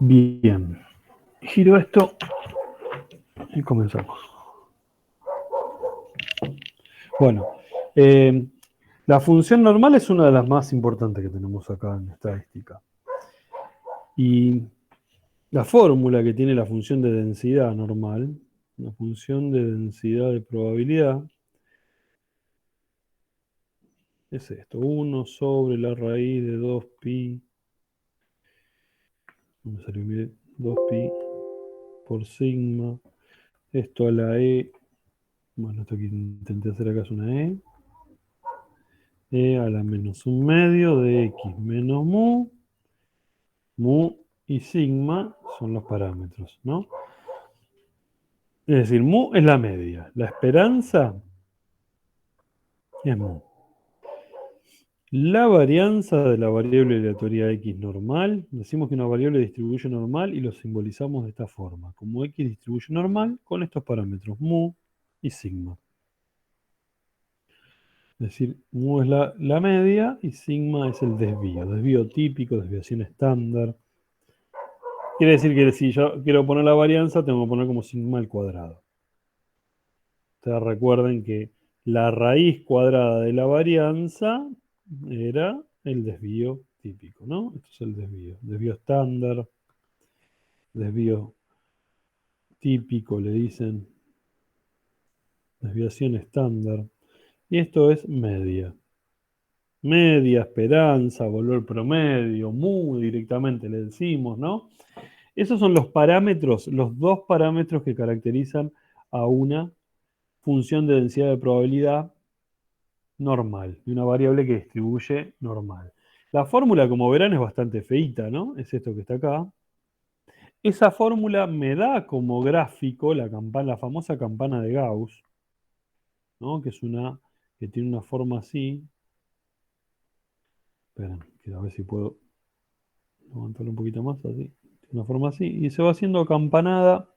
Bien. Giro esto y comenzamos. Bueno, la función normal es una de las más importantes que tenemos acá en estadística. Y la fórmula que tiene la función de densidad normal, la función de densidad de probabilidad, es esto, 1 sobre la raíz de 2pi, vamos a escribir 2pi por sigma, esto a la e, bueno, esto que intenté hacer acá es una e a la menos un medio de x menos mu y sigma son los parámetros, ¿no? Es decir, mu es la media, la esperanza es mu. La varianza de la variable aleatoria x normal, decimos que una variable distribuye normal y lo simbolizamos de esta forma, como x distribuye normal con estos parámetros, mu y sigma. Es decir, mu es la media y sigma es el desvío típico, desviación estándar. Quiere decir que si yo quiero poner la varianza, tengo que poner como sigma al cuadrado. Ustedes recuerden que la raíz cuadrada de la varianza era el desvío típico, ¿no? Esto es el desvío estándar, desvío típico, le dicen, desviación estándar. Y esto es media. Media, esperanza, valor promedio, mu directamente le decimos, ¿no? Esos son los parámetros, los dos parámetros que caracterizan a una función de densidad de probabilidad normal, de una variable que distribuye normal. La fórmula, como verán, es bastante feíta, ¿no? Es esto que está acá. Esa fórmula me da como gráfico la famosa campana de Gauss, ¿no? Que tiene una forma así. Esperen, que a ver si puedo levantarlo un poquito más, así. Tiene una forma así. Y se va haciendo campanada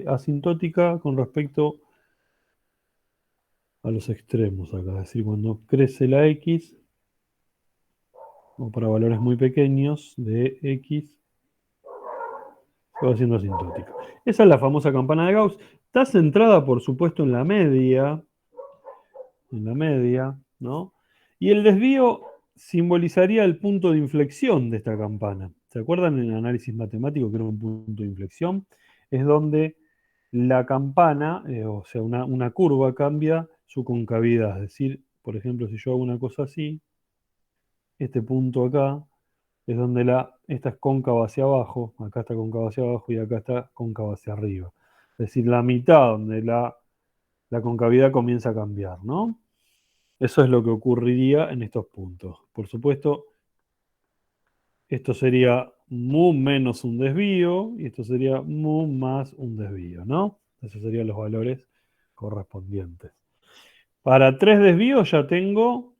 asintótica con respecto a los extremos acá. Es decir, cuando crece la x, o para valores muy pequeños de x, se va haciendo asintótica. Esa es la famosa campana de Gauss. Está centrada, por supuesto, en la media, ¿no? Y el desvío simbolizaría el punto de inflexión de esta campana. ¿Se acuerdan en el análisis matemático que era un punto de inflexión? Es donde la campana, o sea, una curva cambia su concavidad. Es decir, por ejemplo, si yo hago una cosa así, este punto acá es donde esta es cóncava hacia abajo, acá está cóncava hacia abajo y acá está cóncava hacia arriba. Es decir, la mitad donde la concavidad comienza a cambiar, ¿no? Eso es lo que ocurriría en estos puntos. Por supuesto, esto sería mu menos un desvío y esto sería mu más un desvío, ¿no? Esos serían los valores correspondientes. Para 3 desvíos ya tengo,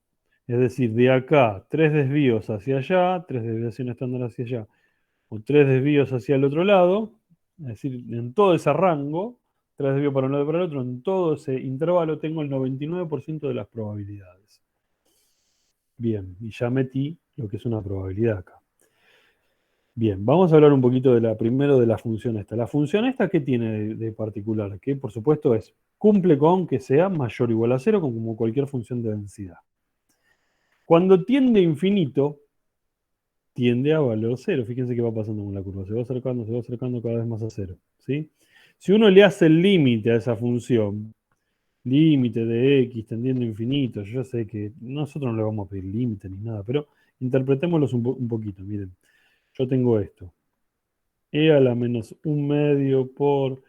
es decir, de acá 3 desvíos hacia allá, 3 desviaciones estándar hacia allá, o 3 desvíos hacia el otro lado, es decir, en todo ese rango, 3 desvíos para un lado y para el otro, en todo ese intervalo tengo el 99% de las probabilidades. Bien, y ya metí lo que es una probabilidad acá. Bien, vamos a hablar un poquito primero de la función esta. La función esta, ¿qué tiene de particular? Que por supuesto cumple con que sea mayor o igual a 0, como cualquier función de densidad. Cuando tiende a infinito, tiende a valor 0. Fíjense qué va pasando con la curva. Se va acercando cada vez más a 0. ¿Sí? Si uno le hace el límite a esa función, límite de x tendiendo a infinito, yo ya sé que nosotros no le vamos a pedir límite ni nada, pero interpretémoslos un poquito. Miren, yo tengo esto. E a la menos un medio por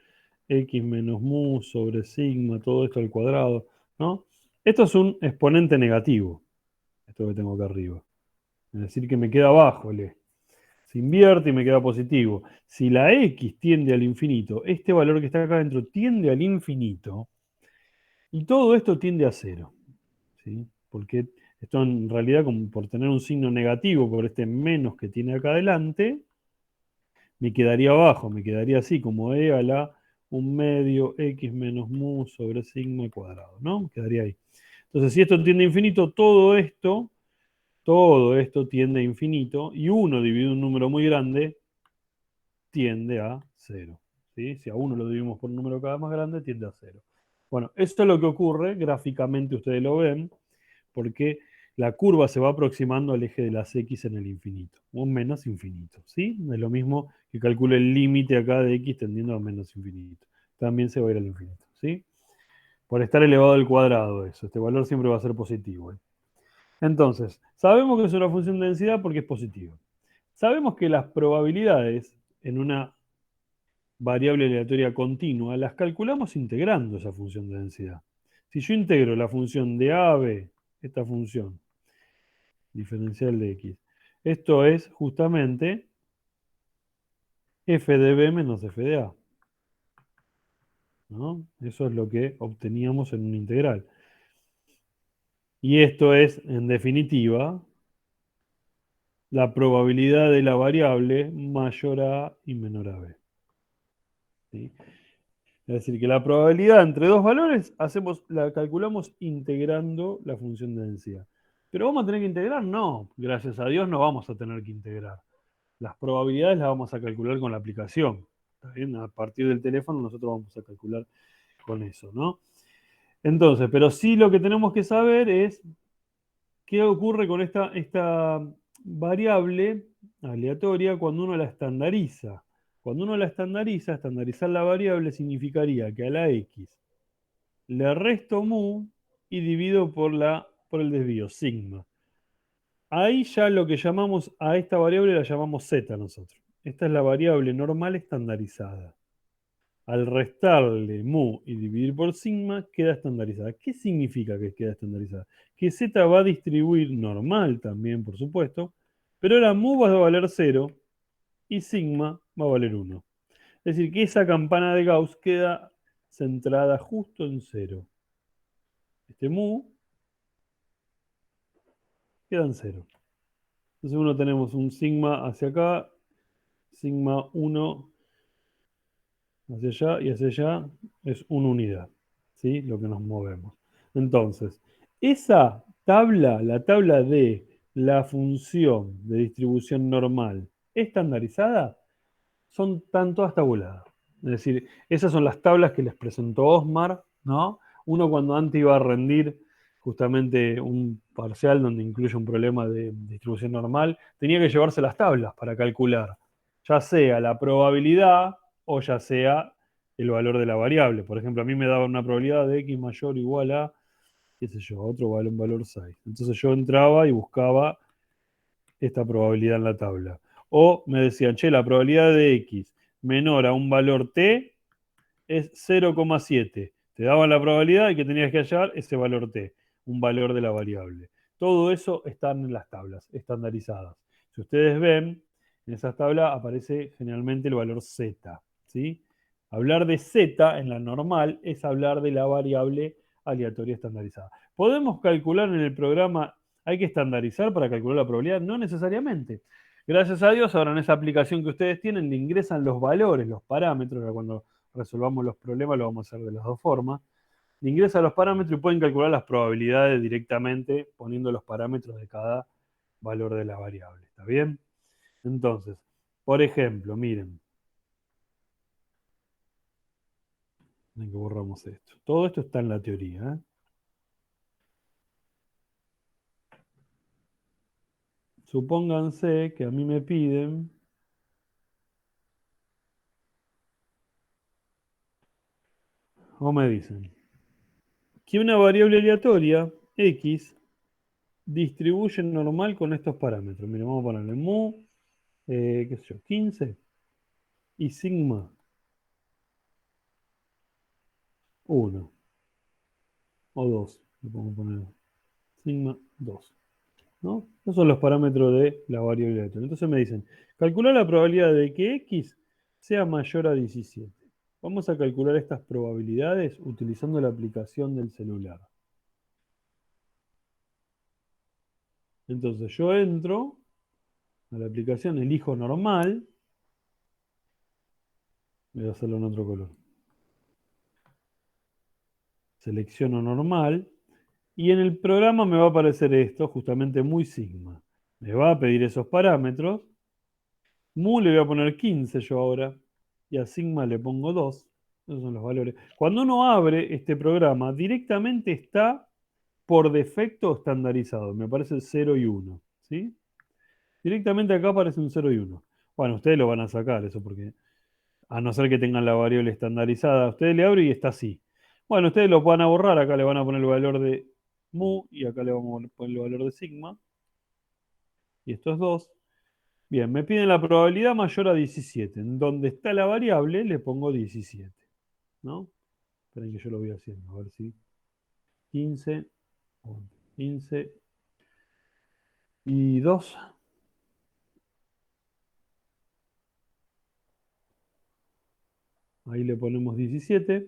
x menos mu sobre sigma, todo esto al cuadrado, ¿no? Esto es un exponente negativo, esto que tengo acá arriba. Es decir, que me queda abajo el e. Se invierte y me queda positivo. Si la x tiende al infinito, este valor que está acá adentro tiende al infinito, y todo esto tiende a 0. ¿Sí? Porque esto en realidad, como por tener un signo negativo por este menos que tiene acá adelante, me quedaría abajo, me quedaría así, como e a la un medio x menos mu sobre sigma cuadrado, ¿no? Me quedaría ahí. Entonces, si esto tiende a infinito, todo esto tiende a infinito, y 1 dividido un número muy grande tiende a 0. ¿Sí? Si a 1 lo dividimos por un número cada vez más grande, tiende a 0. Bueno, esto es lo que ocurre, gráficamente ustedes lo ven, porque la curva se va aproximando al eje de las x en el infinito, o menos infinito, ¿sí? Es lo mismo que calcule el límite acá de x tendiendo a menos infinito. También se va a ir al infinito, ¿sí? Por estar elevado al cuadrado eso. Este valor siempre va a ser positivo. Entonces, sabemos que es una función de densidad porque es positiva. Sabemos que las probabilidades en una variable aleatoria continua las calculamos integrando esa función de densidad. Si yo integro la función de a a b, esta función diferencial de x, esto es justamente f de b menos f de a, ¿no? Eso es lo que obteníamos en una integral. Y esto es, en definitiva, la probabilidad de la variable mayor a A y menor a B. ¿Sí? Es decir, que la probabilidad entre dos valores la calculamos integrando la función de densidad. ¿Pero vamos a tener que integrar? No, gracias a Dios no vamos a tener que integrar. Las probabilidades las vamos a calcular con la aplicación. ¿Está bien? A partir del teléfono nosotros vamos a calcular con eso, ¿no? Entonces, pero sí lo que tenemos que saber es qué ocurre con esta variable aleatoria cuando uno la estandariza. Cuando uno la estandariza, estandarizar la variable significaría que a la x le resto mu y divido por el desvío, sigma. Ahí ya lo que llamamos a esta variable la llamamos z nosotros. Esta es la variable normal estandarizada. Al restarle mu y dividir por sigma, queda estandarizada. ¿Qué significa que queda estandarizada? Que z va a distribuir normal también, por supuesto, pero ahora mu va a valer 0 y sigma va a valer 1. Es decir, que esa campana de Gauss queda centrada justo en 0. Este mu queda en 0. Entonces uno tenemos un sigma hacia acá, sigma 1 hacia allá y hacia allá es una unidad, ¿sí? Lo que nos movemos. Entonces, esa tabla, la tabla de la función de distribución normal estandarizada, están todas tabuladas. Es decir, esas son las tablas que les presentó Osmar, ¿no? Uno cuando antes iba a rendir justamente un parcial donde incluye un problema de distribución normal, tenía que llevarse las tablas para calcular, ya sea la probabilidad o ya sea el valor de la variable. Por ejemplo, a mí me daba una probabilidad de x mayor o igual a, qué sé yo, otro valor, un valor 6. Entonces yo entraba y buscaba esta probabilidad en la tabla. O me decían, che, la probabilidad de x menor a un valor t es 0,7. Te daban la probabilidad y que tenías que hallar ese valor t, un valor de la variable. Todo eso está en las tablas estandarizadas. Si ustedes ven, en esas tablas aparece generalmente el valor z. ¿Sí? Hablar de z en la normal es hablar de la variable aleatoria estandarizada. ¿Podemos calcular en el programa, hay que estandarizar para calcular la probabilidad? No necesariamente. Gracias a Dios, ahora en esa aplicación que ustedes tienen, le ingresan los valores, los parámetros, cuando resolvamos los problemas, lo vamos a hacer de las dos formas. Le ingresan los parámetros y pueden calcular las probabilidades directamente poniendo los parámetros de cada valor de la variable. ¿Está bien? Entonces, por ejemplo, miren. Miren que borramos esto. Todo esto está en la teoría. ¿Eh? Supónganse que a mí me piden o me dicen que una variable aleatoria, x, distribuye normal con estos parámetros. Miren, vamos a ponerle mu, qué sé yo, 15 y sigma 1 o 2. Le podemos poner sigma 2. ¿No? Esos son los parámetros de la variable aleatoria. Entonces me dicen, calcular la probabilidad de que x sea mayor a 17. Vamos a calcular estas probabilidades utilizando la aplicación del celular. Entonces yo entro a la aplicación, elijo normal, voy a hacerlo en otro color. Selecciono normal y en el programa me va a aparecer esto, justamente muy sigma. Me va a pedir esos parámetros Mu le voy a poner 15 yo ahora. Y a sigma le pongo 2. Esos son los valores. Cuando uno abre este programa, directamente está por defecto estandarizado. Me aparece 0 y 1. ¿Sí? Directamente acá aparece un 0 y 1. Bueno, ustedes lo van a sacar eso porque a no ser que tengan la variable estandarizada, ustedes le abren y está así. Bueno, ustedes lo van a borrar, acá le van a poner el valor de mu y acá le vamos a poner el valor de sigma. Y esto es 2. Bien, me piden la probabilidad mayor a 17. En donde está la variable le pongo 17. ¿No? Esperen que yo lo voy haciendo, a ver si. 15, 15 y 2. Ahí le ponemos 17.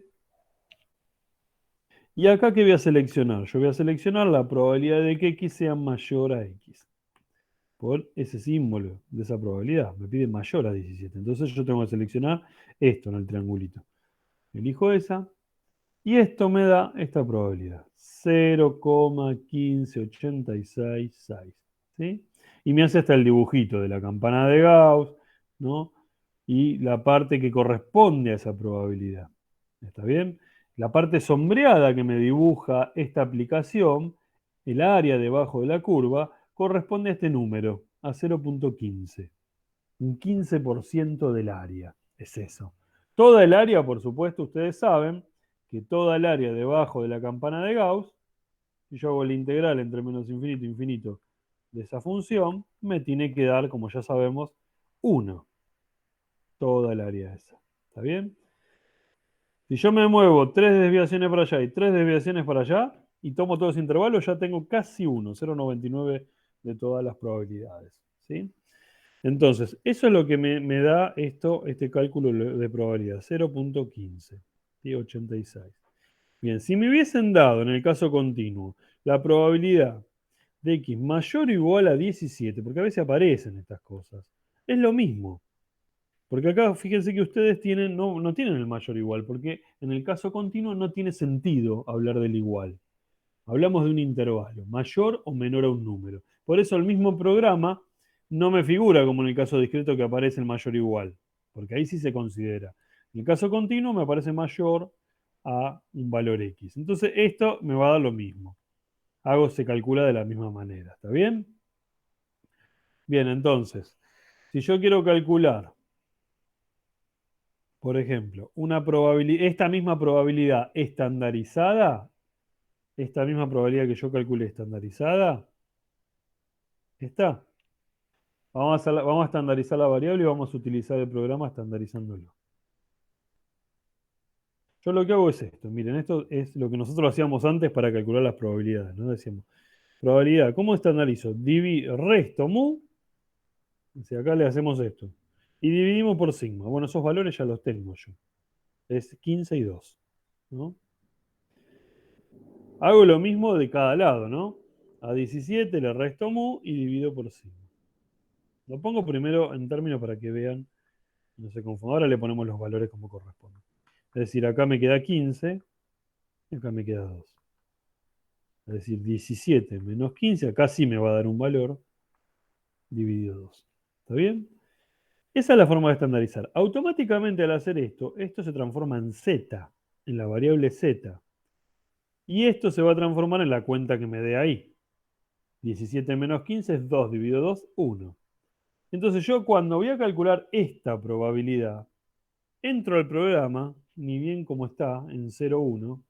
Y acá, ¿qué voy a seleccionar? Yo voy a seleccionar la probabilidad de que x sea mayor a x. Por ese símbolo de esa probabilidad. Me pide mayor a 17. Entonces yo tengo que seleccionar esto en el triangulito. Elijo esa. Y esto me da esta probabilidad. 0,15866. ¿Sí? Y me hace hasta el dibujito de la campana de Gauss, ¿no? Y la parte que corresponde a esa probabilidad. ¿Está bien? La parte sombreada que me dibuja esta aplicación, el área debajo de la curva, corresponde a este número, a 0,15. Un 15% del área. Es eso. Toda el área, por supuesto, ustedes saben que toda el área debajo de la campana de Gauss, si yo hago la integral entre menos infinito e infinito de esa función, me tiene que dar, como ya sabemos, 1. Toda el área esa. ¿Está bien? Si yo me muevo 3 desviaciones para allá y 3 desviaciones para allá, y tomo todo ese intervalo, ya tengo casi 1, 0,99 de todas las probabilidades. ¿Sí? Entonces, eso es lo que me da este cálculo de probabilidad, 0,15 y 86. Bien, si me hubiesen dado en el caso continuo la probabilidad de x mayor o igual a 17, porque a veces aparecen estas cosas, es lo mismo. Porque acá fíjense que ustedes no tienen el mayor o igual, porque en el caso continuo no tiene sentido hablar del igual. Hablamos de un intervalo, mayor o menor a un número. Por eso el mismo programa no me figura como en el caso discreto que aparece el mayor o igual, porque ahí sí se considera. En el caso continuo me aparece mayor a un valor X. Entonces esto me va a dar lo mismo. Se calcula de la misma manera. ¿Está bien? Bien, entonces, si yo quiero calcular, por ejemplo, esta misma probabilidad estandarizada, esta misma probabilidad que yo calculé estandarizada, está. Vamos a estandarizar la variable y vamos a utilizar el programa estandarizándolo. Yo lo que hago es esto. Miren, esto es lo que nosotros hacíamos antes para calcular las probabilidades, ¿no? Decíamos, probabilidad, ¿cómo estandarizo? Resto mu, o sea, acá le hacemos esto. Y dividimos por sigma. Bueno, esos valores ya los tengo yo. Es 15 y 2, ¿no? Hago lo mismo de cada lado, ¿no? A 17 le resto mu y divido por sigma. Lo pongo primero en términos para que vean, no se confundan. Ahora le ponemos los valores como corresponde. Es decir, acá me queda 15 y acá me queda 2. Es decir, 17 menos 15, acá sí me va a dar un valor dividido 2. ¿Está bien? Esa es la forma de estandarizar. Automáticamente al hacer esto se transforma en z, en la variable z. Y esto se va a transformar en la cuenta que me dé ahí. 17 menos 15 es 2 dividido 2, 1. Entonces yo cuando voy a calcular esta probabilidad, entro al programa, ni bien como está, en 0, 1.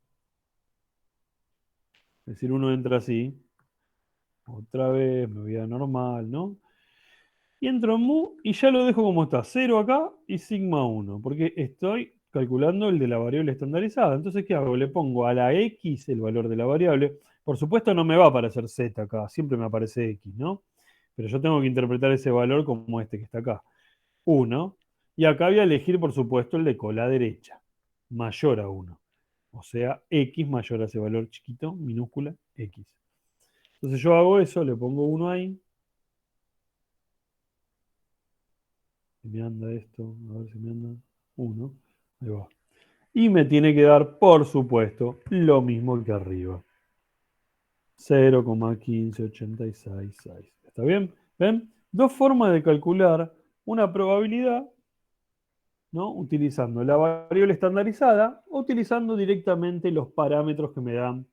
Es decir, uno entra así. Otra vez, me voy a normal, ¿no? Y entro en mu y ya lo dejo como está. 0 acá y sigma 1. Porque estoy calculando el de la variable estandarizada. Entonces, ¿qué hago? Le pongo a la x el valor de la variable. Por supuesto no me va a aparecer z acá. Siempre me aparece x, ¿no? Pero yo tengo que interpretar ese valor como este que está acá. 1. Y acá voy a elegir, por supuesto, el de cola derecha. Mayor a 1. O sea, x mayor a ese valor chiquito, minúscula, x. Entonces yo hago eso, le pongo 1 ahí. Si me anda esto, a ver si me anda 1. Ahí va. Y me tiene que dar, por supuesto, lo mismo que arriba. 0,15866. ¿Está bien? ¿Ven? Dos formas de calcular una probabilidad, ¿no? Utilizando la variable estandarizada o utilizando directamente los parámetros que me dan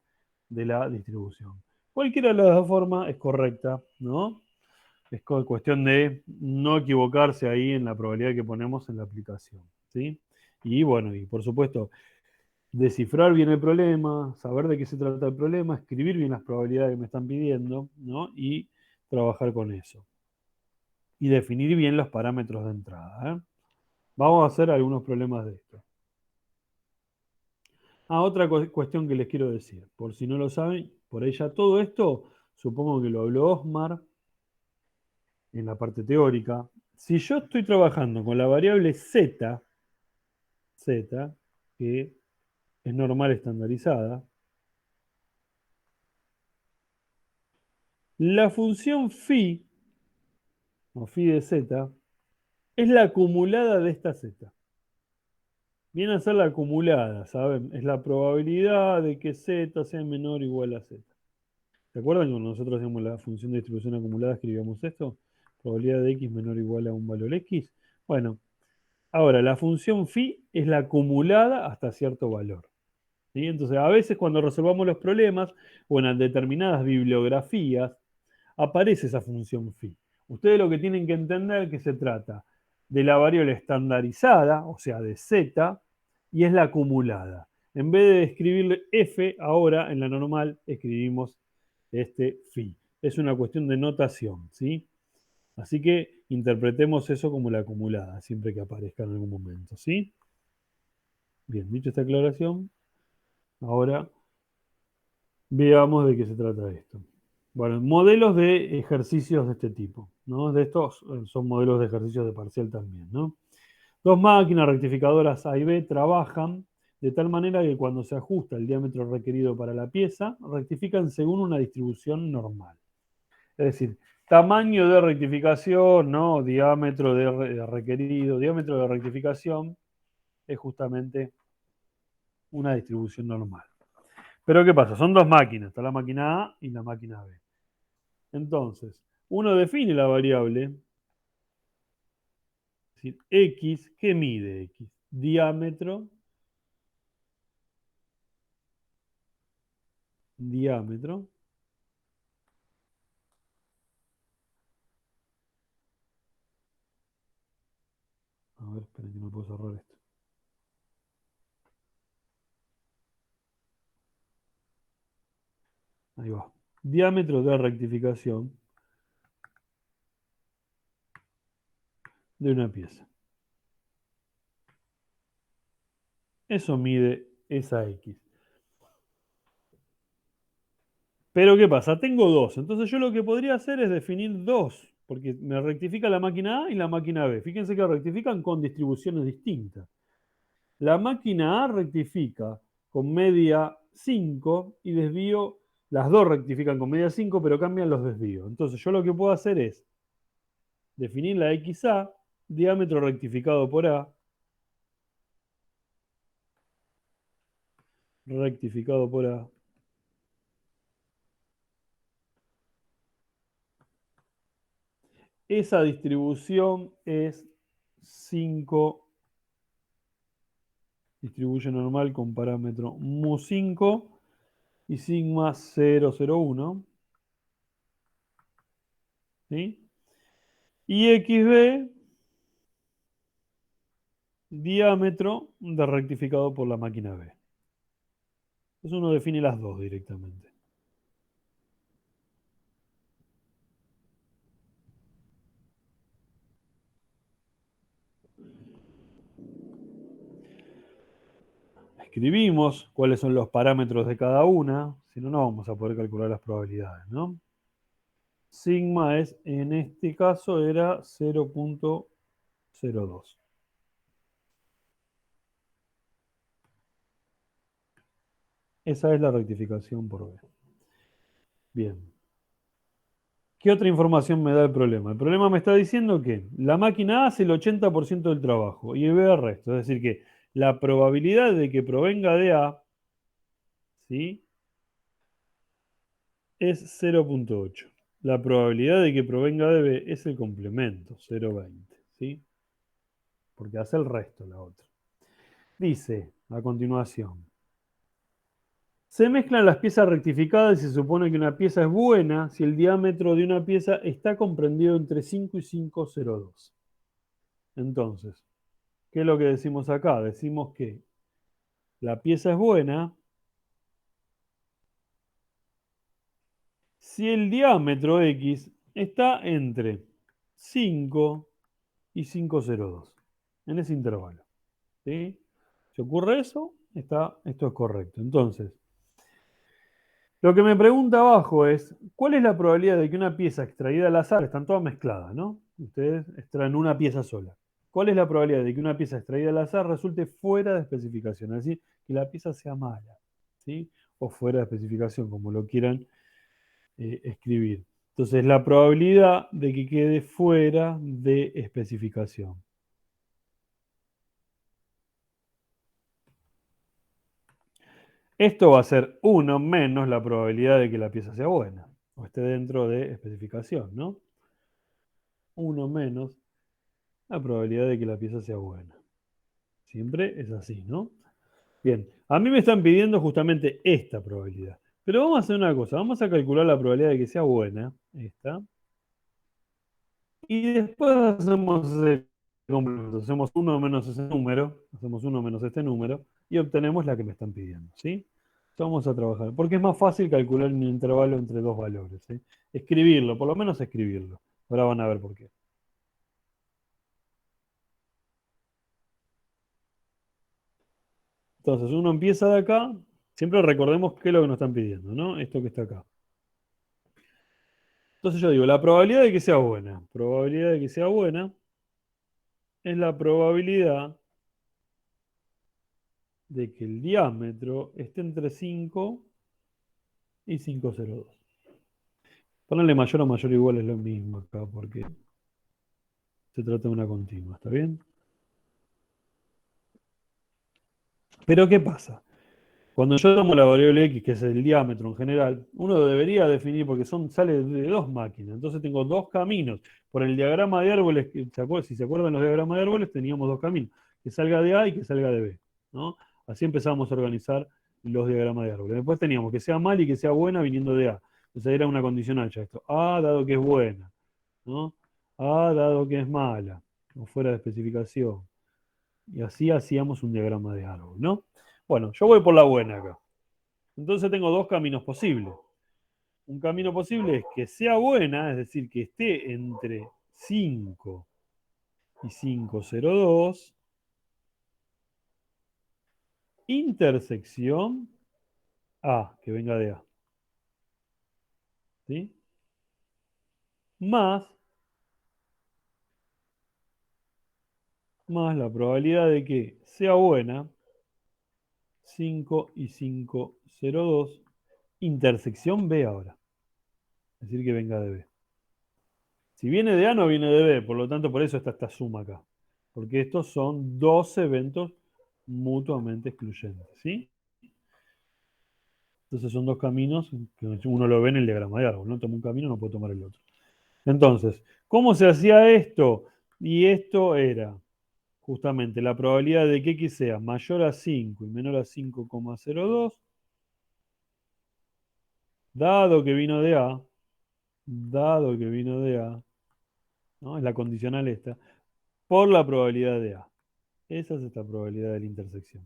de la distribución. Cualquiera de las dos formas es correcta, ¿no? Es cuestión de no equivocarse ahí en la probabilidad que ponemos en la aplicación, ¿sí? Y bueno, y por supuesto, descifrar bien el problema, saber de qué se trata el problema, escribir bien las probabilidades que me están pidiendo, ¿no? Y trabajar con eso. Y definir bien los parámetros de entrada, ¿eh? Vamos a hacer algunos problemas de esto. Otra cuestión que les quiero decir, por si no lo saben, por ahí ya todo esto, supongo que lo habló Osmar en la parte teórica. Si yo estoy trabajando con la variable z, que es normal estandarizada, la función phi, o phi de z, es la acumulada de esta z. Viene a ser la acumulada, ¿saben? Es la probabilidad de que z sea menor o igual a z. ¿Se acuerdan cuando nosotros hacíamos la función de distribución acumulada, escribíamos esto? Probabilidad de x menor o igual a un valor x. Bueno, ahora la función phi es la acumulada hasta cierto valor, ¿sí? Entonces, a veces cuando resolvamos los problemas o en determinadas bibliografías, aparece esa función phi. Ustedes lo que tienen que entender es que se trata de la variable estandarizada, o sea, de z, y es la acumulada. En vez de escribirle f, ahora en la normal escribimos este phi. Es una cuestión de notación, ¿sí? Así que interpretemos eso como la acumulada, siempre que aparezca en algún momento, ¿sí? Bien, dicho esta aclaración, ahora veamos de qué se trata esto. Bueno, modelos de ejercicios de este tipo, ¿no? De estos son modelos de ejercicios de parcial también, ¿no? Dos máquinas rectificadoras A y B trabajan de tal manera que cuando se ajusta el diámetro requerido para la pieza, rectifican según una distribución normal. Es decir, tamaño de rectificación, ¿no? Diámetro de requerido, diámetro de rectificación es justamente una distribución normal. Pero ¿qué pasa? Son dos máquinas, está la máquina A y la máquina B. Entonces, uno define la variable, es decir, x, ¿qué mide x? Diámetro, diámetro, a ver, esperen que no puedo cerrar esto. Ahí va. Diámetro de rectificación de una pieza. Eso mide esa x. Pero ¿qué pasa? Tengo dos. Entonces yo lo que podría hacer es definir dos, porque me rectifica la máquina A y la máquina B. Fíjense que rectifican con distribuciones distintas. La máquina A rectifica con media 5 y desvío, las dos rectifican con media 5, pero cambian los desvíos. Entonces yo lo que puedo hacer es definir la XA, diámetro rectificado por A, rectificado por A. Esa distribución es 5, distribuye normal con parámetro mu5 y sigma 0,01. ¿Sí? Y XB, diámetro de rectificado por la máquina B. Entonces uno define las dos directamente. Escribimos cuáles son los parámetros de cada una, si no, no vamos a poder calcular las probabilidades, ¿no? Sigma es, en este caso, era 0,02. Esa es la rectificación por B. Bien. ¿Qué otra información me da el problema? El problema me está diciendo que la máquina A hace el 80% del trabajo y B el resto. Es decir, que la probabilidad de que provenga de A, ¿sí?, es 0,8. La probabilidad de que provenga de B es el complemento, 0,20. ¿sí? Porque hace el resto la otra. Dice, a continuación, se mezclan las piezas rectificadas y se supone que una pieza es buena si el diámetro de una pieza está comprendido entre 5 y 5,02. Entonces, ¿qué es lo que decimos acá? Decimos que la pieza es buena si el diámetro X está entre 5 y 5,02, en ese intervalo. ¿Sí? Si ocurre eso, esto es correcto. Entonces, lo que me pregunta abajo es, ¿cuál es la probabilidad de que una pieza extraída al azar, están todas mezcladas, ¿no? Ustedes extraen una pieza sola. ¿Cuál es la probabilidad de que una pieza extraída al azar resulte fuera de especificación? Es decir, que la pieza sea mala, ¿sí? O fuera de especificación, como lo quieran escribir. Entonces, la probabilidad de que quede fuera de especificación. Esto va a ser 1 menos la probabilidad de que la pieza sea buena, o esté dentro de especificación, ¿no? 1 menos la probabilidad de que la pieza sea buena. Siempre es así, ¿no? Bien, a mí me están pidiendo justamente esta probabilidad. Pero vamos a hacer una cosa, vamos a calcular la probabilidad de que sea buena, esta, y después hacemos el complemento. Hacemos 1 menos ese número, hacemos 1 menos este número, y obtenemos la que me están pidiendo, ¿sí? Vamos a trabajar, porque es más fácil calcular un intervalo entre dos valores, ¿sí? Escribirlo, por lo menos escribirlo. Ahora van a ver por qué. Entonces, uno empieza de acá, siempre recordemos qué es lo que nos están pidiendo, ¿no? Esto que está acá. Entonces yo digo, la probabilidad de que sea buena. Probabilidad de que sea buena es la probabilidad de que el diámetro esté entre 5 y 5,02. Ponerle mayor o mayor igual es lo mismo acá, porque se trata de una continua, ¿está bien? Pero ¿qué pasa? Cuando yo tomo la variable x, que es el diámetro en general, uno debería definir, porque sale de dos máquinas, entonces tengo dos caminos. Por el diagrama de árboles, si se acuerdan los diagramas de árboles, teníamos dos caminos, que salga de A y que salga de B, ¿no? Así empezamos a organizar los diagramas de árboles. Después teníamos que sea mal y que sea buena viniendo de A. Entonces era una condicional ya esto. A dado que es buena, ¿no? A dado que es mala, o fuera de especificación. Y así hacíamos un diagrama de árbol, ¿no? Bueno, yo voy por la buena acá. Entonces tengo dos caminos posibles. Un camino posible es que sea buena, es decir, que esté entre 5 y 5,02, intersección A, que venga de A, ¿sí? Más, más la probabilidad de que sea buena, 5 y 5,02, intersección B ahora, es decir, que venga de B. Si viene de A, no viene de B, por lo tanto, por eso está esta suma acá. Porque estos son dos eventos mutuamente excluyentes, ¿sí? Entonces son dos caminos que uno lo ve en el diagrama de árbol, ¿no? Toma un camino, no puede tomar el otro. Entonces, ¿cómo se hacía esto? Y esto era justamente la probabilidad de que X sea mayor a 5 y menor a 5,02, dado que vino de A, dado que vino de A, ¿no? Es la condicional esta, por la probabilidad de A. Esa es esta probabilidad de la intersección.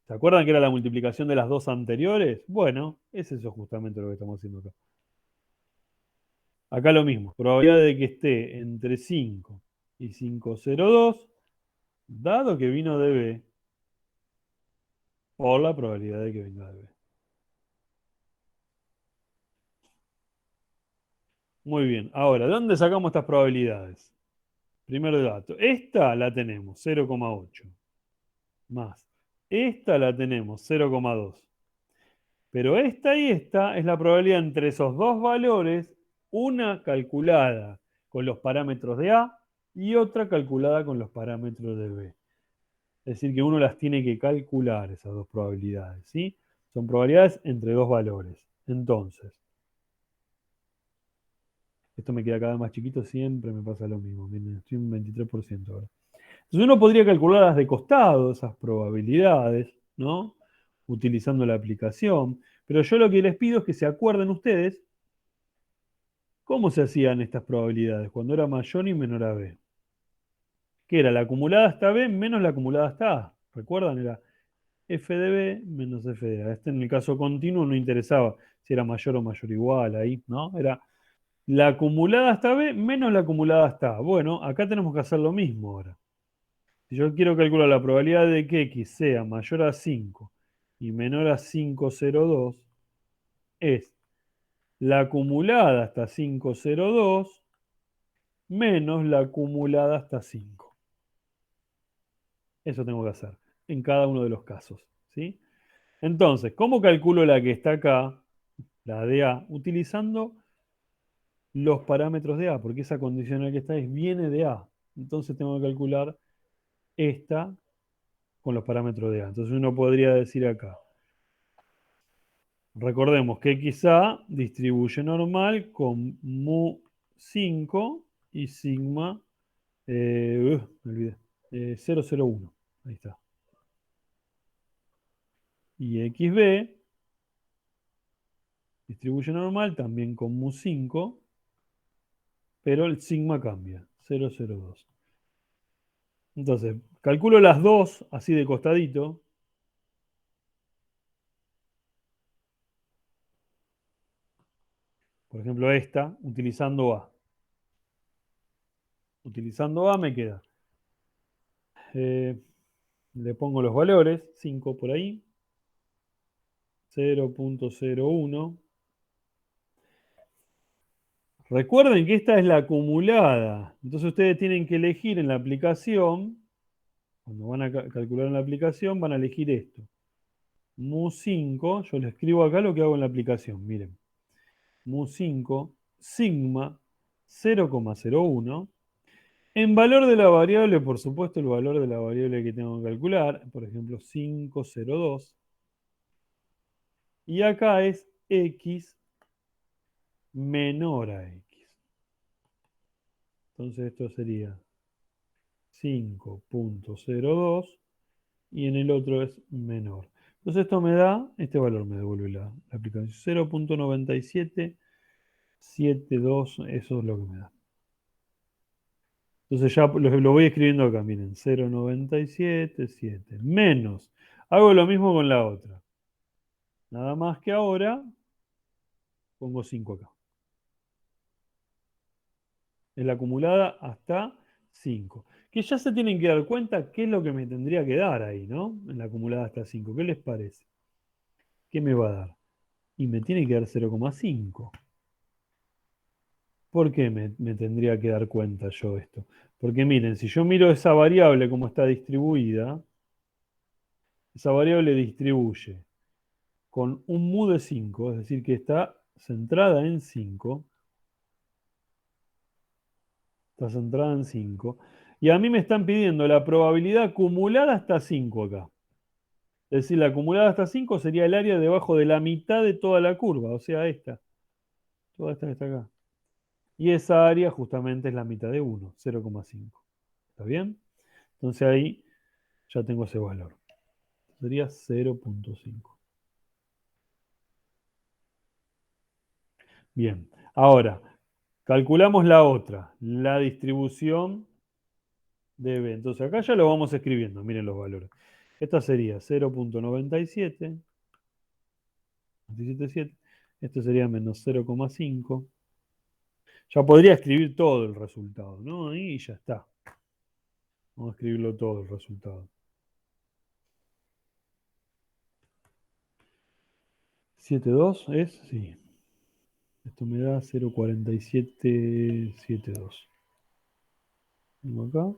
¿Se acuerdan que era la multiplicación de las dos anteriores? Bueno, es eso justamente lo que estamos haciendo acá. Acá lo mismo, probabilidad de que esté entre 5 y 5,02, dado que vino de B, por la probabilidad de que venga de B. Muy bien, ahora, ¿de dónde sacamos estas probabilidades? Primer dato, esta la tenemos, 0,8, más. Esta la tenemos, 0,2. Pero esta y esta es la probabilidad entre esos dos valores, una calculada con los parámetros de A y otra calculada con los parámetros de B. Es decir, que uno las tiene que calcular, esas dos probabilidades, ¿sí? Son probabilidades entre dos valores. Entonces, Esto me queda cada vez más chiquito, siempre me pasa lo mismo. Miren, estoy en 23% ahora. Entonces uno podría calcularlas de costado, esas probabilidades, ¿no? Utilizando la aplicación. Pero yo lo que les pido es que se acuerden ustedes cómo se hacían estas probabilidades cuando era mayor y menor a B. Que era la acumulada hasta B menos la acumulada hasta A. ¿Recuerdan? Era f de B menos f de A. Este en el caso continuo no interesaba si era mayor o mayor igual ahí, ¿no? Era la acumulada hasta B menos la acumulada hasta A. Bueno, acá tenemos que hacer lo mismo ahora. Si yo quiero calcular la probabilidad de que X sea mayor a 5 y menor a 5,02, es la acumulada hasta 5,02 menos la acumulada hasta 5. Eso tengo que hacer en cada uno de los casos, ¿sí? Entonces, ¿cómo calculo la que está acá, la de A? Utilizando los parámetros de A, porque esa condicional que está es viene de A. Entonces tengo que calcular esta con los parámetros de A. Entonces uno podría decir acá, recordemos que XA distribuye normal con mu 5 y sigma, me olvidé, 0,01. Ahí está. Y XB distribuye normal también con mu 5, pero el sigma cambia, 0,02. Entonces, calculo las dos así de costadito. Por ejemplo, esta, utilizando A. Utilizando A me queda. Le pongo los valores, 5 por ahí, 0,01. Recuerden que esta es la acumulada. Entonces ustedes tienen que elegir en la aplicación, cuando van a calcular en la aplicación, van a elegir esto. Mu 5, yo le escribo acá lo que hago en la aplicación, miren. Mu 5, sigma 0,01. En valor de la variable, por supuesto, el valor de la variable que tengo que calcular, por ejemplo, 5,02. Y acá es x menor a x. Entonces esto sería 5,02 y en el otro es menor. Entonces esto me da, este valor me devuelve la aplicación. 0,9772, eso es lo que me da. Entonces ya lo voy escribiendo acá, miren, 0,977 menos. Hago lo mismo con la otra. Nada más que ahora pongo 5 acá. Es la acumulada hasta 5. Que ya se tienen que dar cuenta qué es lo que me tendría que dar ahí, ¿no? En la acumulada hasta 5. ¿Qué les parece? ¿Qué me va a dar? Y me tiene que dar 0,5. ¿Por qué me tendría que dar cuenta yo esto? Porque miren, si yo miro esa variable como está distribuida, esa variable distribuye con un mu de 5, es decir, que está centrada en 5, está centrada en 5, y a mí me están pidiendo la probabilidad acumulada hasta 5 acá. Es decir, la acumulada hasta 5 sería el área debajo de la mitad de toda la curva, o sea, esta, toda esta que está acá. Y esa área justamente es la mitad de 1, 0,5. ¿Está bien? Entonces ahí ya tengo ese valor. Sería 0,5. Bien, ahora calculamos la otra, la distribución de B. Entonces acá ya lo vamos escribiendo, miren los valores. Esta sería 0,97, 97,7. Esto sería menos 0,5. Ya podría escribir todo el resultado, ¿no? Y ya está. Vamos a escribirlo todo el resultado. 7,2 es, sí. Esto me da 0,4772. Tengo acá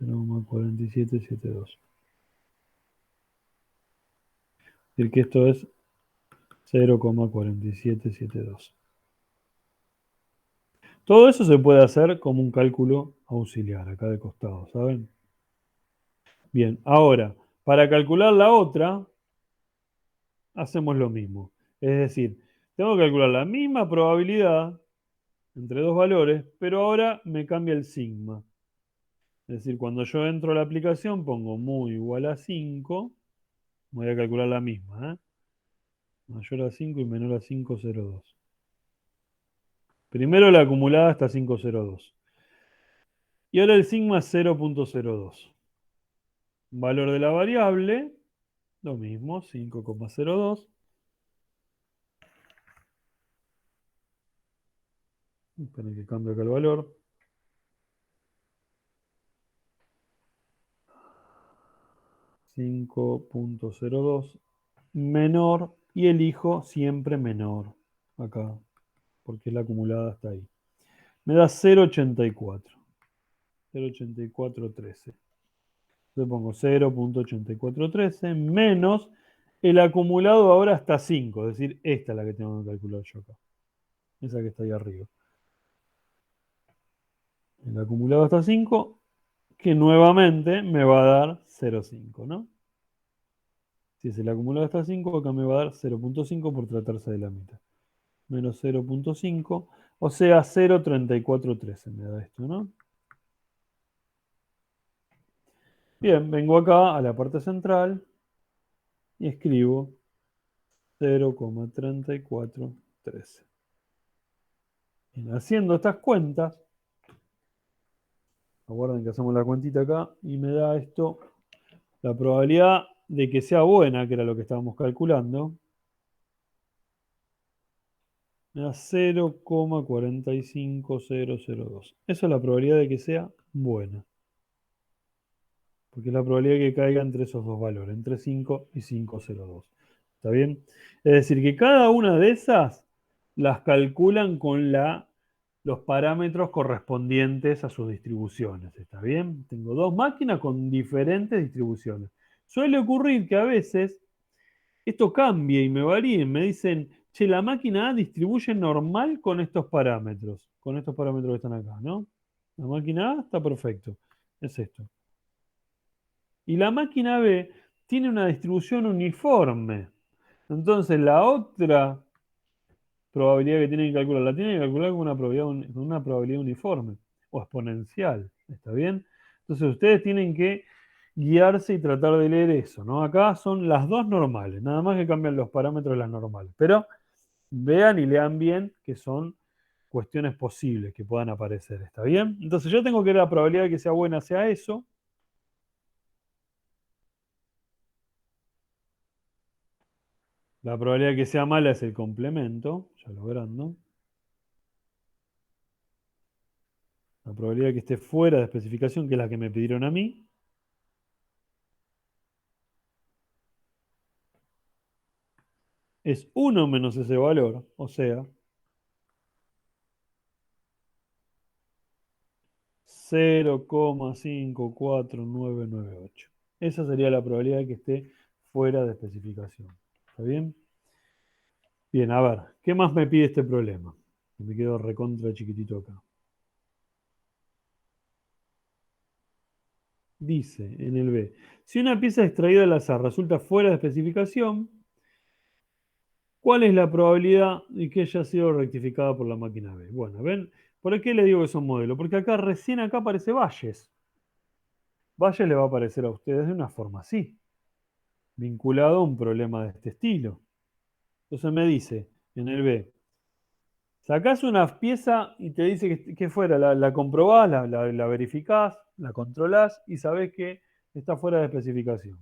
0,4772. Es decir, que esto es 0,4772. Todo eso se puede hacer como un cálculo auxiliar, acá de costado, ¿saben? Bien, ahora, para calcular la otra, hacemos lo mismo. Es decir, tengo que calcular la misma probabilidad, entre dos valores, pero ahora me cambia el sigma. Es decir, cuando yo entro a la aplicación pongo mu igual a 5, voy a calcular la misma, ¿eh? Mayor a 5 y menor a 5,02. Primero la acumulada hasta 5,02. Y ahora el sigma es 0,02. Valor de la variable, lo mismo, 5,02. Esperen que cambie acá el valor. 5,02 menor y elijo siempre menor acá, porque la acumulada está ahí. Me da 0,84. 0,8413. Le pongo 0,8413 menos el acumulado ahora hasta 5, es decir, esta es la que tengo que calcular yo acá. Esa que está ahí arriba. El acumulado hasta 5, que nuevamente me va a dar 0,5, ¿no? Si es el acumulado hasta 5, acá me va a dar 0,5 por tratarse de la mitad. Menos 0,5, o sea, 0,3413 me da esto, ¿no? Bien, vengo acá a la parte central y escribo 0,3413. Haciendo estas cuentas, aguarden que hacemos la cuentita acá, y me da esto, la probabilidad de que sea buena, que era lo que estábamos calculando, me da 0,45002. Esa es la probabilidad de que sea buena, porque es la probabilidad de que caiga entre esos dos valores, entre 5 y 5,02. ¿Está bien? Es decir, que cada una de esas las calculan con los parámetros correspondientes a sus distribuciones. ¿Está bien? Tengo dos máquinas con diferentes distribuciones. Suele ocurrir que a veces esto cambie y me varíe. Me dicen, che, la máquina A distribuye normal con estos parámetros que están acá, ¿no? La máquina A está perfecto. Es esto. Y la máquina B tiene una distribución uniforme. Entonces la otra probabilidad que tienen que calcular, la tienen que calcular con una probabilidad uniforme o exponencial. ¿Está bien? Entonces ustedes tienen que guiarse y tratar de leer eso, ¿no? Acá son las dos normales, nada más que cambian los parámetros de las normales. Pero vean y lean bien que son cuestiones posibles que puedan aparecer. ¿Está bien? Entonces yo tengo que la probabilidad de que sea buena sea eso. La probabilidad de que sea mala es el complemento, ya lo verán, ¿no? La probabilidad de que esté fuera de especificación, que es la que me pidieron a mí, es 1 menos ese valor, o sea, 0,54998. Esa sería la probabilidad de que esté fuera de especificación. ¿Está bien? Bien, a ver, ¿qué más me pide este problema? Me quedo recontra chiquitito acá. Dice en el B, si una pieza extraída al azar resulta fuera de especificación, ¿cuál es la probabilidad de que haya sido rectificada por la máquina B? Bueno, ¿ven? ¿Por qué le digo que son modelos? Porque acá recién acá aparece Valles. Valles le va a aparecer a ustedes de una forma así, vinculado a un problema de este estilo. Entonces me dice en el B, sacás una pieza y te dice que fuera, la comprobás, la verificás, la controlás y sabés que está fuera de especificación.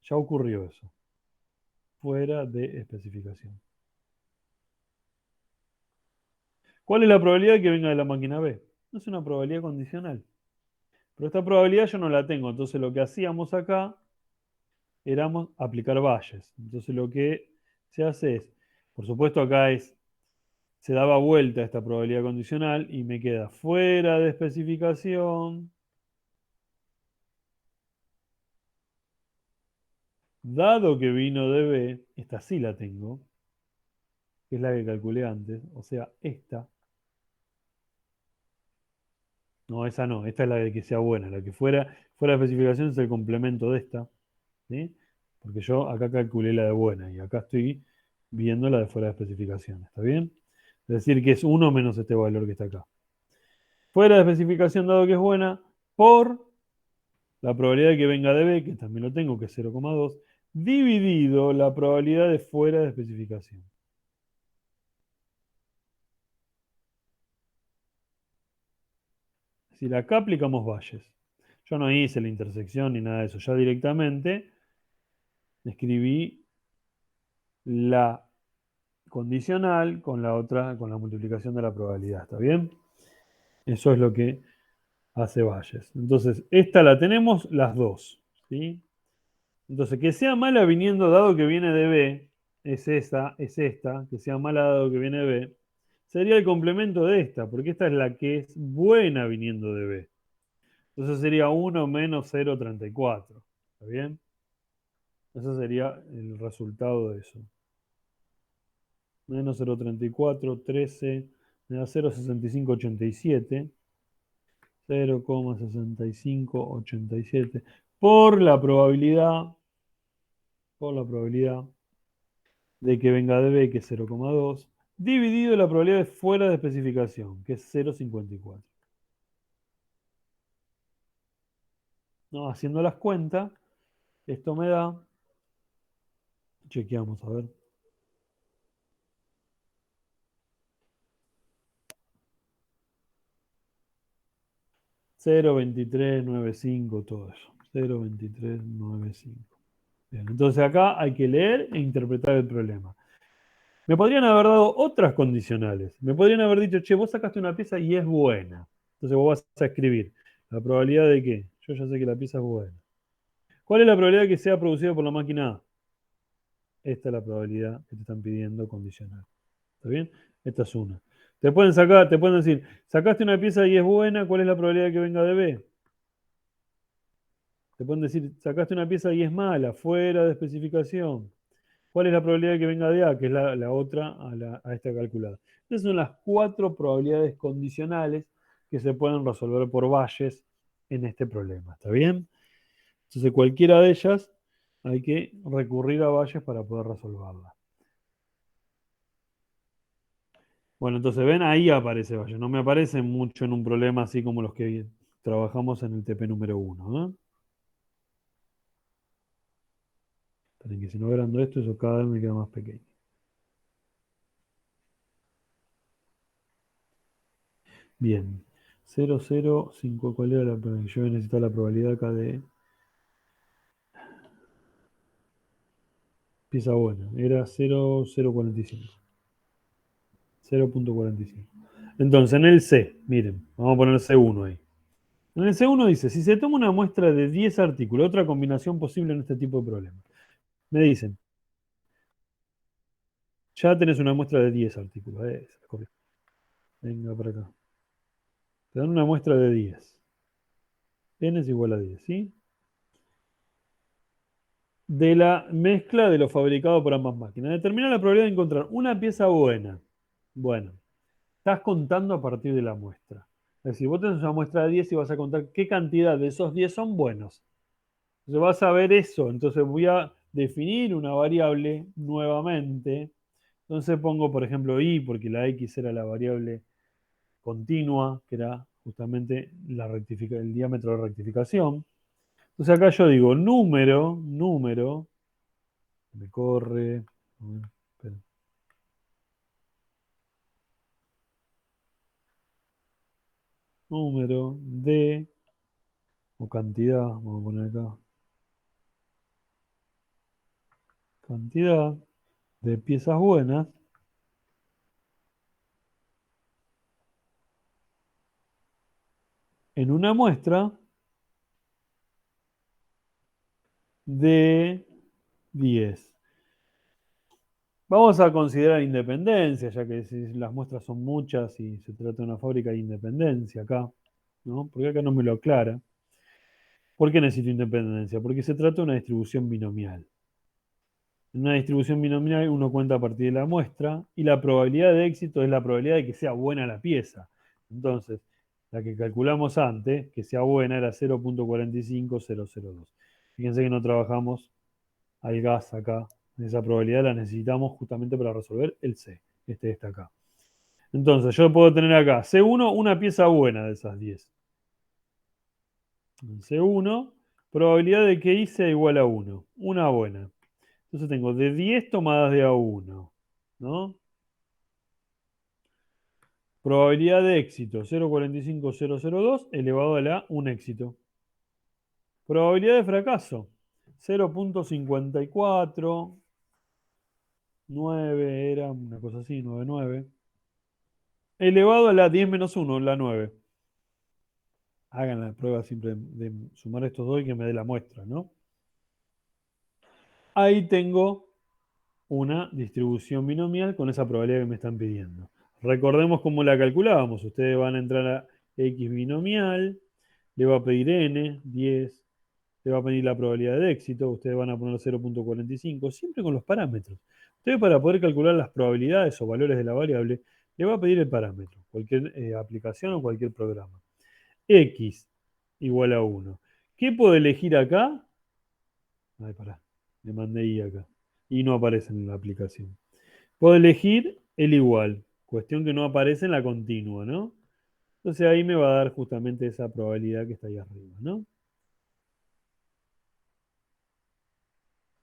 Ya ocurrió eso. Fuera de especificación. ¿Cuál es la probabilidad de que venga de la máquina B? No es una probabilidad condicional. Pero esta probabilidad yo no la tengo. Entonces lo que hacíamos acá éramos aplicar Bayes. Entonces lo que se hace es, por supuesto acá se daba vuelta esta probabilidad condicional y me queda fuera de especificación, dado que vino de B, esta sí la tengo, que es la que calculé antes, o sea, esta. No, esa no, esta es la de que sea buena, la que fuera de especificación es el complemento de esta, ¿sí? Porque yo acá calculé la de buena y acá estoy viendo la de fuera de especificación, ¿está bien? Es decir, que es 1 menos este valor que está acá. Fuera de especificación dado que es buena, por la probabilidad de que venga de B, que también lo tengo, que es 0,2, dividido la probabilidad de fuera de especificación. Es decir, acá aplicamos Bayes. Yo no hice la intersección ni nada de eso, ya directamente escribí la condicional con la otra, con la multiplicación de la probabilidad, ¿está bien? Eso es lo que hace Bayes. Entonces, esta la tenemos las dos, ¿sí? Entonces, que sea mala viniendo dado que viene de B, es esta, que sea mala dado que viene de B, sería el complemento de esta, porque esta es la que es buena viniendo de B. Entonces sería 1 menos 0,34. ¿Está bien? Ese sería el resultado de eso. Menos 0,34, 13, me da 0,6587. 0,6587. Por la probabilidad de que venga de B, que es 0,2, dividido la probabilidad de fuera de especificación, que es 0,54. ¿No? Haciendo las cuentas, esto me da, chequeamos a ver, 0,2395, todo eso. 0,2395. Bien, entonces acá hay que leer e interpretar el problema. Me podrían haber dado otras condicionales. Me podrían haber dicho, che, vos sacaste una pieza y es buena. Entonces vos vas a escribir la probabilidad de que, yo ya sé que la pieza es buena. ¿Cuál es la probabilidad de que sea producida por la máquina A? Esta es la probabilidad que te están pidiendo condicional. ¿Está bien? Esta es una. Te pueden sacar, te pueden decir, sacaste una pieza y es buena, ¿cuál es la probabilidad de que venga de B? Te pueden decir, sacaste una pieza y es mala, fuera de especificación. ¿Cuál es la probabilidad de que venga de A? Que es la otra a esta calculada. Estas son las 4 probabilidades condicionales que se pueden resolver por Bayes en este problema. ¿Está bien? Entonces, cualquiera de ellas hay que recurrir a Bayes para poder resolverla. Bueno, entonces ven, ahí aparece Bayes. No me aparece mucho en un problema así como los que trabajamos en el TP número 1. Esperen que si no agrando esto, eso cada vez me queda más pequeño. Bien. 0,05, ¿cuál era la probabilidad? Yo voy a necesitar la probabilidad acá de pieza buena. Era 0,045. 0,45. Entonces, en el C, miren, vamos a poner C1 ahí. En el C1 dice, si se toma una muestra de 10 artículos, otra combinación posible en este tipo de problemas. Me dicen, ya tenés una muestra de 10 artículos. Venga para acá. Te dan una muestra de 10. N es igual a 10, ¿sí? De la mezcla de lo fabricado por ambas máquinas. Determina la probabilidad de encontrar una pieza buena. Bueno, estás contando a partir de la muestra. Es decir, vos tenés una muestra de 10 y vas a contar qué cantidad de esos 10 son buenos. Entonces vas a ver eso. Entonces voy a definir una variable nuevamente. Entonces pongo, por ejemplo, i, porque la x era la variable continua, que era justamente el diámetro de rectificación. Entonces acá yo digo número, me corre, espera, número de, o cantidad, vamos a poner acá, cantidad de piezas buenas en una muestra de 10. Vamos a considerar independencia, ya que si las muestras son muchas y se trata de una fábrica de independencia acá, ¿no? Porque acá no me lo aclara. ¿Por qué necesito independencia? Porque se trata de una distribución binomial. En una distribución binomial uno cuenta a partir de la muestra y la probabilidad de éxito es la probabilidad de que sea buena la pieza. Entonces, la que calculamos antes, que sea buena, era 0,45002. Fíjense que no trabajamos al gas acá. Esa probabilidad la necesitamos justamente para resolver el C. Este está acá. Entonces, yo puedo tener acá C1, una pieza buena de esas 10. C1, probabilidad de que I sea igual a 1. Una buena. Entonces tengo de 10 tomadas de A1, ¿no? Probabilidad de éxito, 0,45002 elevado a la un éxito. Probabilidad de fracaso, 0,54, 9 era una cosa así, 99. Elevado a la 10 menos 1, la 9. Hagan la prueba siempre de sumar estos dos y que me dé la muestra, ¿no? Ahí tengo una distribución binomial con esa probabilidad que me están pidiendo. Recordemos cómo la calculábamos. Ustedes van a entrar a X binomial, le va a pedir N, 10, le va a pedir la probabilidad de éxito, ustedes van a poner 0,45, siempre con los parámetros. Ustedes para poder calcular las probabilidades o valores de la variable, le va a pedir el parámetro, cualquier aplicación o cualquier programa. X igual a 1. ¿Qué puedo elegir acá? Ay, pará, le mandé I acá. Y no aparece en la aplicación. Puedo elegir el igual, cuestión que no aparece en la continua, ¿no? Entonces ahí me va a dar justamente esa probabilidad que está ahí arriba, ¿no?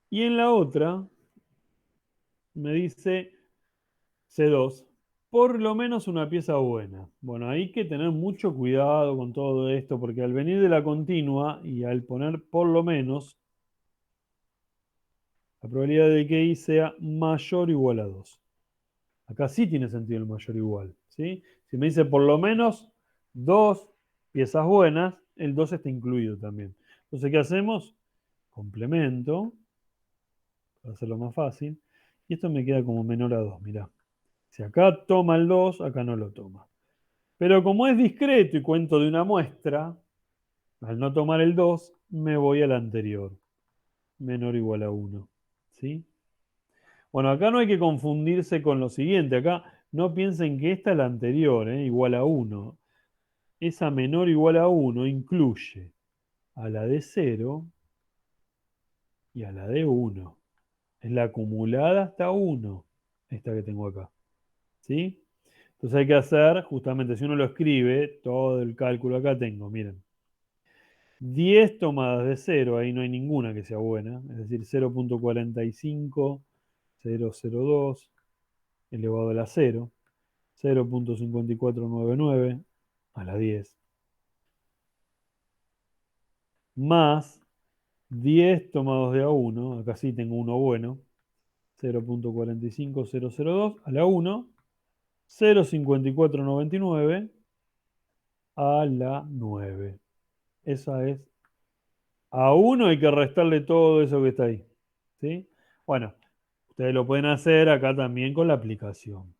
Y en la otra me dice C2, por lo menos una pieza buena. Bueno, hay que tener mucho cuidado con todo esto, porque al venir de la continua y al poner por lo menos, la probabilidad de que I sea mayor o igual a 2. Acá sí tiene sentido el mayor o igual, ¿sí? Si me dice por lo menos dos piezas buenas, el 2 está incluido también. Entonces, ¿qué hacemos? Complemento, para hacerlo más fácil. Y esto me queda como menor a 2, mirá. Si acá toma el 2, acá no lo toma. Pero como es discreto y cuento de una muestra, al no tomar el 2, me voy al anterior, menor o igual a 1. ¿Sí? Bueno, acá no hay que confundirse con lo siguiente. Acá no piensen que esta es la anterior, igual a 1. Esa menor o igual a 1 incluye a la de 0 y a la de 1. Es la acumulada hasta 1, esta que tengo acá. ¿Sí? Entonces hay que hacer, justamente, si uno lo escribe, todo el cálculo acá tengo, miren. 10 tomadas de 0, ahí no hay ninguna que sea buena, es decir, 0,45002 elevado a la 0, 0,5499 a la 10, más 10 tomados de A1, acá sí tengo uno bueno, 0,45002 a la 1, 0,5499 a la 9. Esa es a 1, hay que restarle todo eso que está ahí. ¿Sí? Bueno, ustedes lo pueden hacer acá también con la aplicación.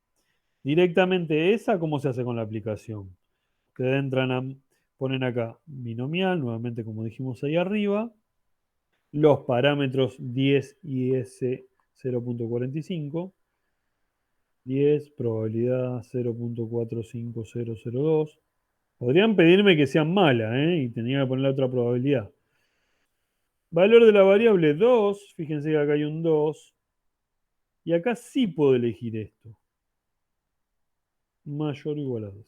Directamente esa, ¿cómo se hace con la aplicación? Ustedes entran a, ponen acá binomial, nuevamente como dijimos ahí arriba, los parámetros 10 y S 0,45, 10, probabilidad 0,45002. Podrían pedirme que sean malas, y tenía que poner la otra probabilidad. Valor de la variable 2, fíjense que acá hay un 2, y acá sí puedo elegir esto, mayor o igual a 2.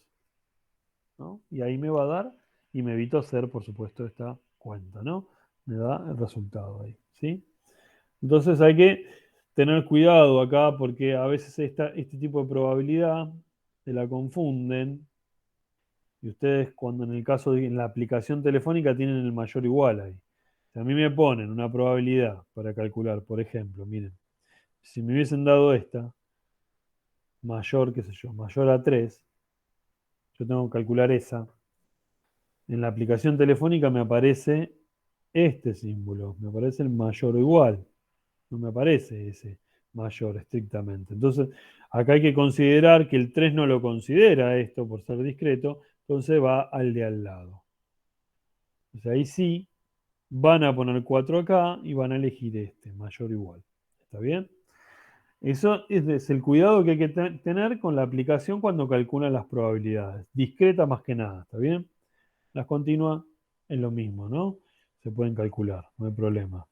¿No? Y ahí me va a dar, y me evito hacer, por supuesto, esta cuenta, ¿no? Me da el resultado ahí, ¿sí? Entonces hay que tener cuidado acá porque a veces este tipo de probabilidad se la confunden y ustedes cuando en el caso de en la aplicación telefónica tienen el mayor igual ahí. Si a mí me ponen una probabilidad para calcular, por ejemplo, miren, si me hubiesen dado esta, mayor, qué sé yo, mayor a 3, yo tengo que calcular esa. En la aplicación telefónica me aparece este símbolo, me aparece el mayor o igual, no me aparece ese mayor estrictamente. Entonces, acá hay que considerar que el 3 no lo considera esto por ser discreto, entonces va al de al lado. Entonces ahí sí, van a poner 4 acá y van a elegir este, mayor o igual. ¿Está bien? Eso es el cuidado que hay que tener con la aplicación cuando calculan las probabilidades. Discreta más que nada, ¿está bien? Las continuas es lo mismo, ¿no? Se pueden calcular, no hay problema.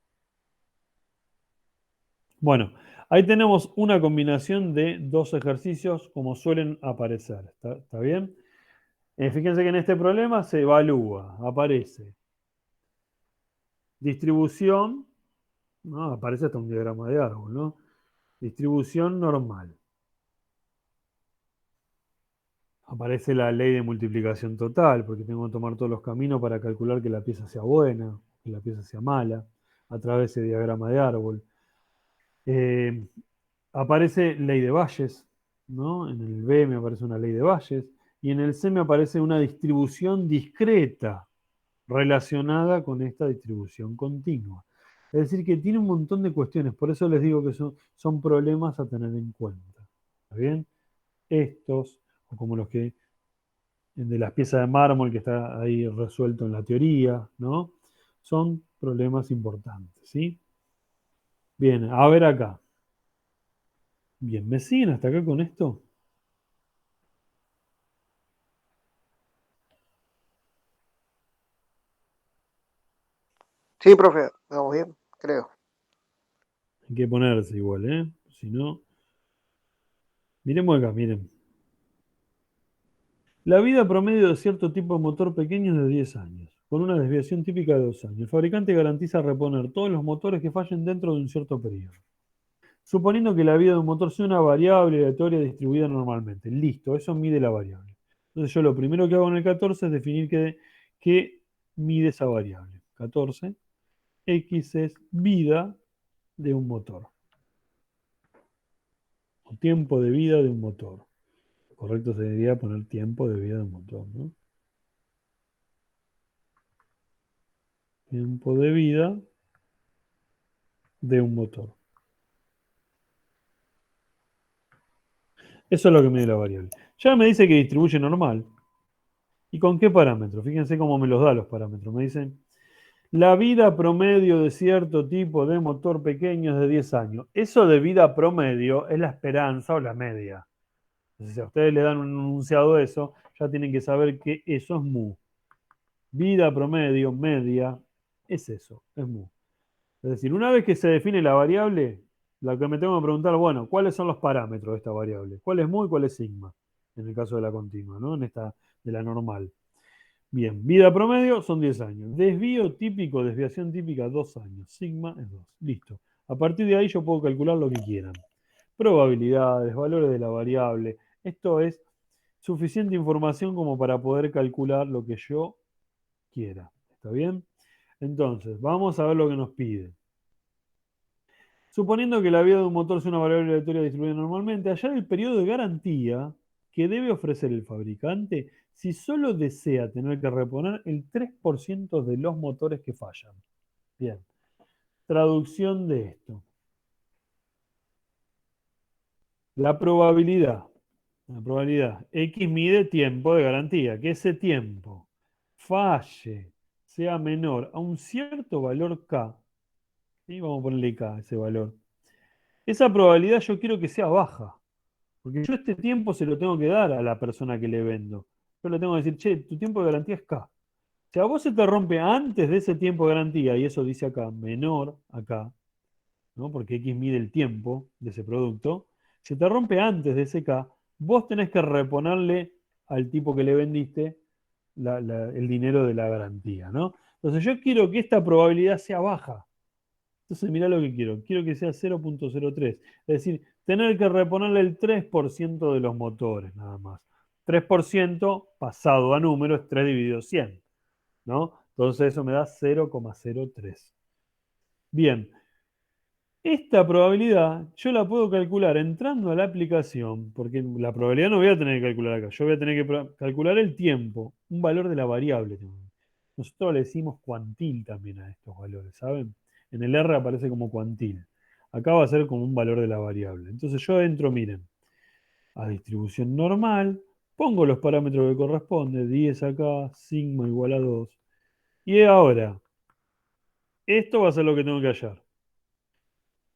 Bueno, Ahí tenemos una combinación de dos ejercicios como suelen aparecer. ¿Está bien? Fíjense que en este problema se evalúa, aparece distribución, ¿no? Aparece hasta un diagrama de árbol, ¿no? Distribución normal. Aparece la ley de multiplicación total, porque tengo que tomar todos los caminos para calcular que la pieza sea buena, que la pieza sea mala, a través de ese diagrama de árbol. Eh, Aparece ley de Bayes, ¿no? En el B me aparece una ley de Bayes, y en el C me aparece una distribución discreta relacionada con esta distribución continua. Es decir, que tiene un montón de cuestiones, por eso les digo que son problemas a tener en cuenta. ¿Está bien? Estos, o como los que de las piezas de mármol que está ahí resuelto en la teoría, ¿no? Son problemas importantes, ¿sí? Bien, a ver acá. Bien, ¿me siguen hasta acá con esto? Sí, profe, vamos bien, creo. Hay que ponerse igual, ¿eh? Si no, miremos acá, miren. La vida promedio de cierto tipo de motor pequeño es de 10 años, con una desviación típica de 2 años. El fabricante garantiza reponer todos los motores que fallen dentro de un cierto periodo. Suponiendo que la vida de un motor sea una variable aleatoria distribuida normalmente. Listo, eso mide la variable. Entonces yo lo primero que hago en el 14 es definir qué mide esa variable. 14, X es vida de un motor, o tiempo de vida de un motor. Correcto sería poner tiempo de vida de un motor, ¿no? Tiempo de vida de un motor. Eso es lo que mide la variable. Ya me dice que distribuye normal. ¿Y con qué parámetros? Fíjense cómo me los da los parámetros. Me dicen, la vida promedio de cierto tipo de motor pequeño es de 10 años. Eso de vida promedio es la esperanza o la media. Entonces, si a ustedes le dan un enunciado de eso, ya tienen que saber que eso es mu. Vida promedio, media, es eso, es mu. Es decir, una vez que se define la variable, lo que me tengo que preguntar, bueno, ¿cuáles son los parámetros de esta variable? ¿Cuál es mu y cuál es sigma? En el caso de la continua, ¿no? En esta de la normal. Bien, vida promedio son 10 años. Desvío típico, desviación típica, 2 años. Sigma es 2. Listo. A partir de ahí yo puedo calcular lo que quieran. Probabilidades, valores de la variable. Esto es suficiente información como para poder calcular lo que yo quiera. ¿Está bien? Entonces, vamos a ver lo que nos pide. Suponiendo que la vida de un motor sea una variable aleatoria distribuida normalmente, hallar el periodo de garantía que debe ofrecer el fabricante si solo desea tener que reponer el 3% de los motores que fallan. Bien, traducción de esto. La probabilidad, la probabilidad X mide tiempo de garantía, que ese tiempo falle sea menor a un cierto valor K, ¿sí? Vamos a ponerle K a ese valor. Esa probabilidad yo quiero que sea baja. Porque yo este tiempo se lo tengo que dar a la persona que le vendo. Yo le tengo que decir, che, tu tiempo de garantía es K. Si a vos se te rompe antes de ese tiempo de garantía, y eso dice acá, menor acá, ¿no? Porque X mide el tiempo de ese producto, si te rompe antes de ese K, vos tenés que reponerle al tipo que le vendiste el dinero de la garantía, ¿no? Entonces yo quiero que esta probabilidad sea baja. Entonces, mirá lo que quiero. Quiero que sea 0,03. Es decir, tener que reponerle el 3% de los motores, nada más. 3% pasado a número es 3 dividido 100, ¿no? Entonces eso me da 0,03. Bien, esta probabilidad yo la puedo calcular entrando a la aplicación, porque la probabilidad no voy a tener que calcular acá. Yo voy a tener que calcular el tiempo, un valor de la variable. Nosotros le decimos cuantil también a estos valores, ¿saben? En el R aparece como cuantil. Acá va a ser como un valor de la variable. Entonces yo entro, miren, a distribución normal, pongo los parámetros que corresponden, 10 acá, sigma igual a 2. Y ahora, esto va a ser lo que tengo que hallar.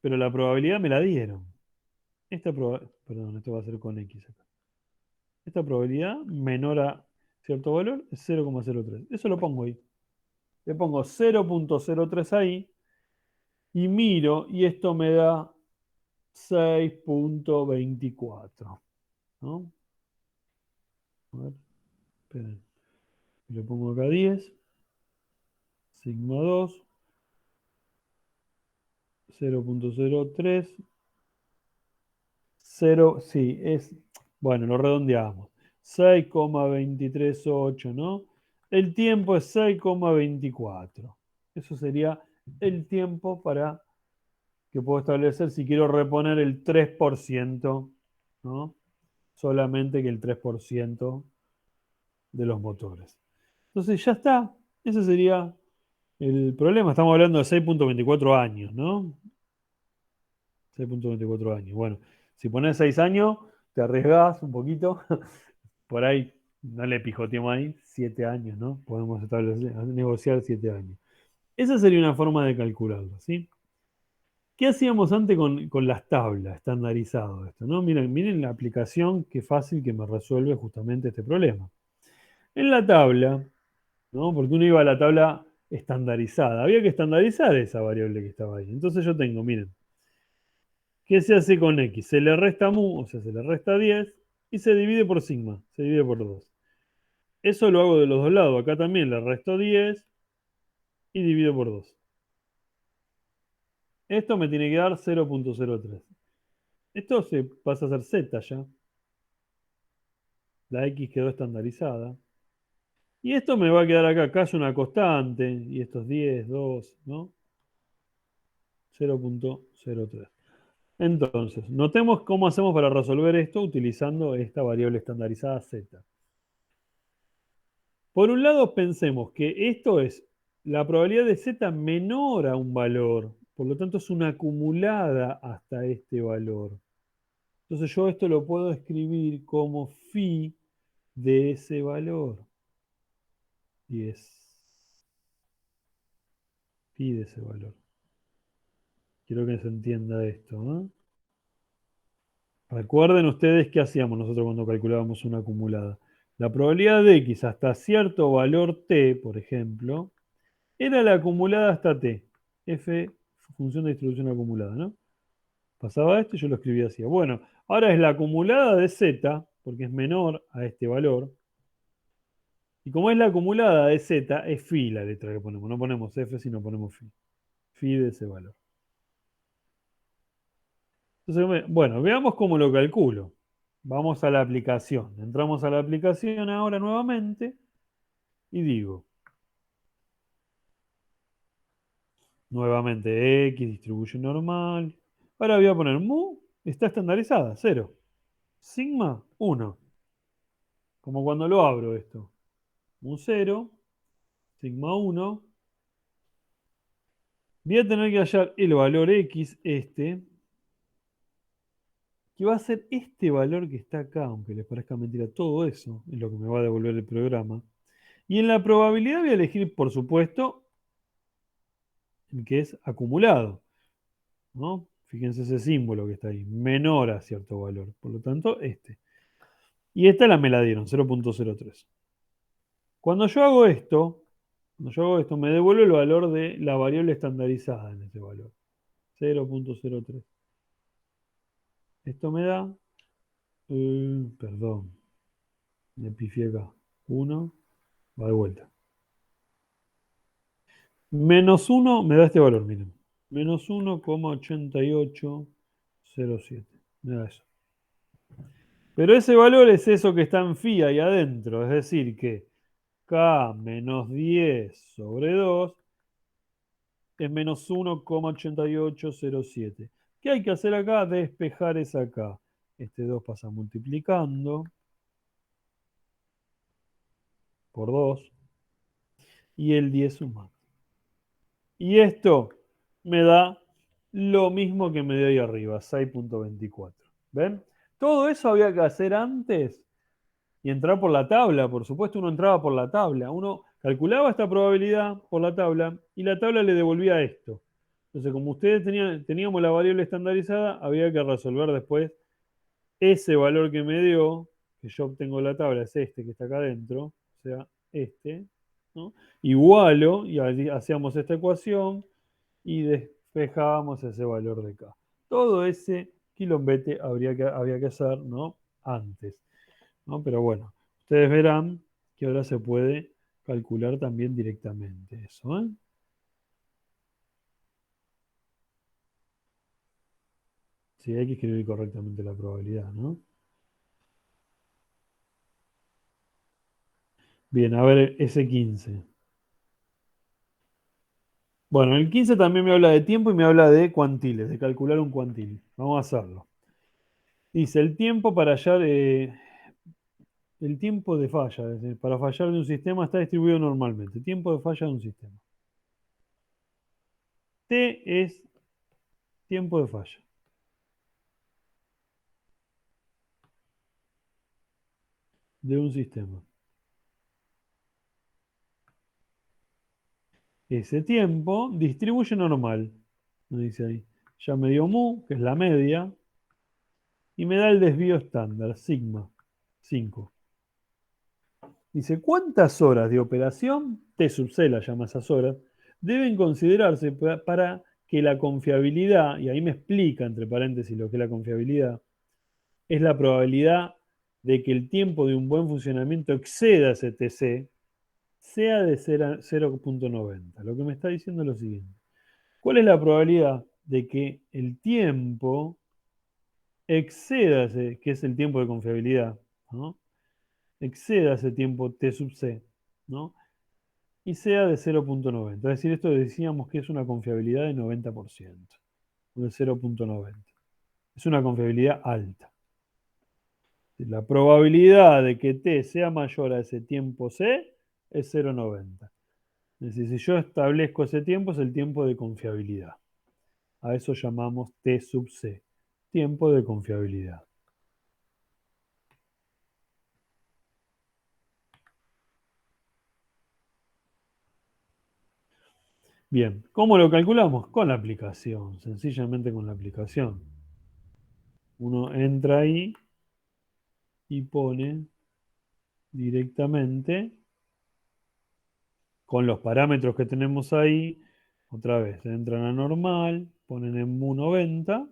Pero la probabilidad me la dieron. Perdón, esto va a ser con X acá. Esta probabilidad menor a cierto valor es 0,03. Eso lo pongo ahí. Le pongo 0,03 ahí y miro y esto me da 6.24. ¿No? A ver, esperen. Le pongo acá 10. Sigma 2. 0.03. 0, sí, es, bueno, lo redondeamos. 6,238, ¿no? El tiempo es 6,24. Eso sería el tiempo para que puedo establecer si quiero reponer el 3%, ¿no? Solamente que el 3% de los motores. Entonces ya está. Ese sería el problema. Estamos hablando de 6.24 años, ¿no? 6.24 años. Bueno, si pones 6 años, te arriesgás un poquito. Por ahí no le pijoteemos ahí. 7 años, ¿no? Podemos establecer, negociar 7 años. Esa sería una forma de calcularlo, ¿sí? ¿Qué hacíamos antes con las tablas estandarizado esto, ¿no? Miren la aplicación, qué fácil que me resuelve justamente este problema. En la tabla, ¿no? Porque uno iba a la tabla estandarizada. Había que estandarizar esa variable que estaba ahí. Entonces yo tengo, miren, ¿qué se hace con x? Se le resta mu, o sea, se le resta 10 y se divide por sigma, se divide por 2. Eso lo hago de los dos lados. Acá también le resto 10 y divido por 2. Esto me tiene que dar 0.03. Esto se pasa a ser z ya. La x quedó estandarizada. Y esto me va a quedar acá. Acá es una constante. Y esto es 10, 2, ¿no? 0.03. Entonces, notemos cómo hacemos para resolver esto utilizando esta variable estandarizada z. Por un lado, pensemos que esto es la probabilidad de z menor a un valor. Por lo tanto, es una acumulada hasta este valor. Entonces, yo esto lo puedo escribir como phi de ese valor. Y es phi de ese valor. Quiero que se entienda esto, ¿no? Recuerden ustedes qué hacíamos nosotros cuando calculábamos una acumulada. La probabilidad de x hasta cierto valor t, por ejemplo, era la acumulada hasta t. F, función de distribución acumulada, ¿no? Pasaba esto y yo lo escribía así. Bueno, ahora es la acumulada de z, porque es menor a este valor. Y como es la acumulada de z, es phi la letra que ponemos. No ponemos f, sino ponemos phi. Phi de ese valor. Entonces, bueno, veamos cómo lo calculo. Vamos a la aplicación. Entramos a la aplicación ahora nuevamente y digo, nuevamente x, distribución normal. Ahora voy a poner mu, está estandarizada, 0. Sigma, 1. Como cuando lo abro esto. Mu 0, sigma 1. Voy a tener que hallar el valor x, este, que va a ser este valor que está acá, aunque les parezca mentira, todo eso es lo que me va a devolver el programa. Y en la probabilidad voy a elegir, por supuesto, el que es acumulado, ¿no? Fíjense ese símbolo que está ahí, menor a cierto valor. Por lo tanto, este. Y esta me la dieron, 0.03. Cuando yo hago esto, me devuelve el valor de la variable estandarizada en ese valor, 0.03. Esto me da, perdón, me pifié acá, 1, va de vuelta. Menos 1 me da este valor, miren. Menos 1,8807. Me da eso. Pero ese valor es eso que está en phi ahí adentro. Es decir, que k menos 10 sobre 2 es menos 1,8807. ¿Qué hay que hacer acá? Despejar esa k. Este 2 pasa multiplicando por 2 y el 10 sumando. Y esto me da lo mismo que me dio ahí arriba, 6.24. ¿Ven? Todo eso había que hacer antes y entrar por la tabla. Por supuesto, uno entraba por la tabla. Uno calculaba esta probabilidad por la tabla y la tabla le devolvía esto. Entonces, como ustedes teníamos la variable estandarizada, había que resolver después ese valor que me dio, que yo obtengo la tabla, es este que está acá adentro, o sea, este, ¿no? Igualo, y hacíamos esta ecuación y despejábamos ese valor de K. Todo ese quilombete había que hacer, ¿no? Antes, ¿no? Pero bueno, ustedes verán que ahora se puede calcular también directamente eso, ¿eh? Sí, hay que escribir correctamente la probabilidad, ¿no? Bien, a ver, ese 15. Bueno, el 15 también me habla de tiempo y me habla de cuantiles, de calcular un cuantil. Vamos a hacerlo. Dice, el tiempo de falla, es decir, para fallar de un sistema está distribuido normalmente. Tiempo de falla de un sistema. T es tiempo de falla de un sistema. Ese tiempo distribuye normal, me dice ahí. Ya me dio mu, que es la media, y me da el desvío estándar, sigma, 5. Dice, ¿cuántas horas de operación, T sub C la llama esas horas, deben considerarse para que la confiabilidad, y ahí me explica entre paréntesis lo que es la confiabilidad, es la probabilidad de que el tiempo de un buen funcionamiento exceda ese TC, sea de 0,90. Lo que me está diciendo es lo siguiente. ¿Cuál es la probabilidad de que el tiempo exceda ese, que es el tiempo de confiabilidad, ¿no? Exceda ese tiempo T sub C, ¿no? Y sea de 0,90. Es decir, esto decíamos que es una confiabilidad de 90%, de 0,90. Es una confiabilidad alta. La probabilidad de que T sea mayor a ese tiempo C es 0,90. Es decir, si yo establezco ese tiempo, es el tiempo de confiabilidad. A eso llamamos T sub C, tiempo de confiabilidad. Bien, ¿cómo lo calculamos? Con la aplicación, sencillamente con la aplicación. Uno entra ahí y pone directamente con los parámetros que tenemos ahí. Otra vez, entran a normal, ponen en mu 90,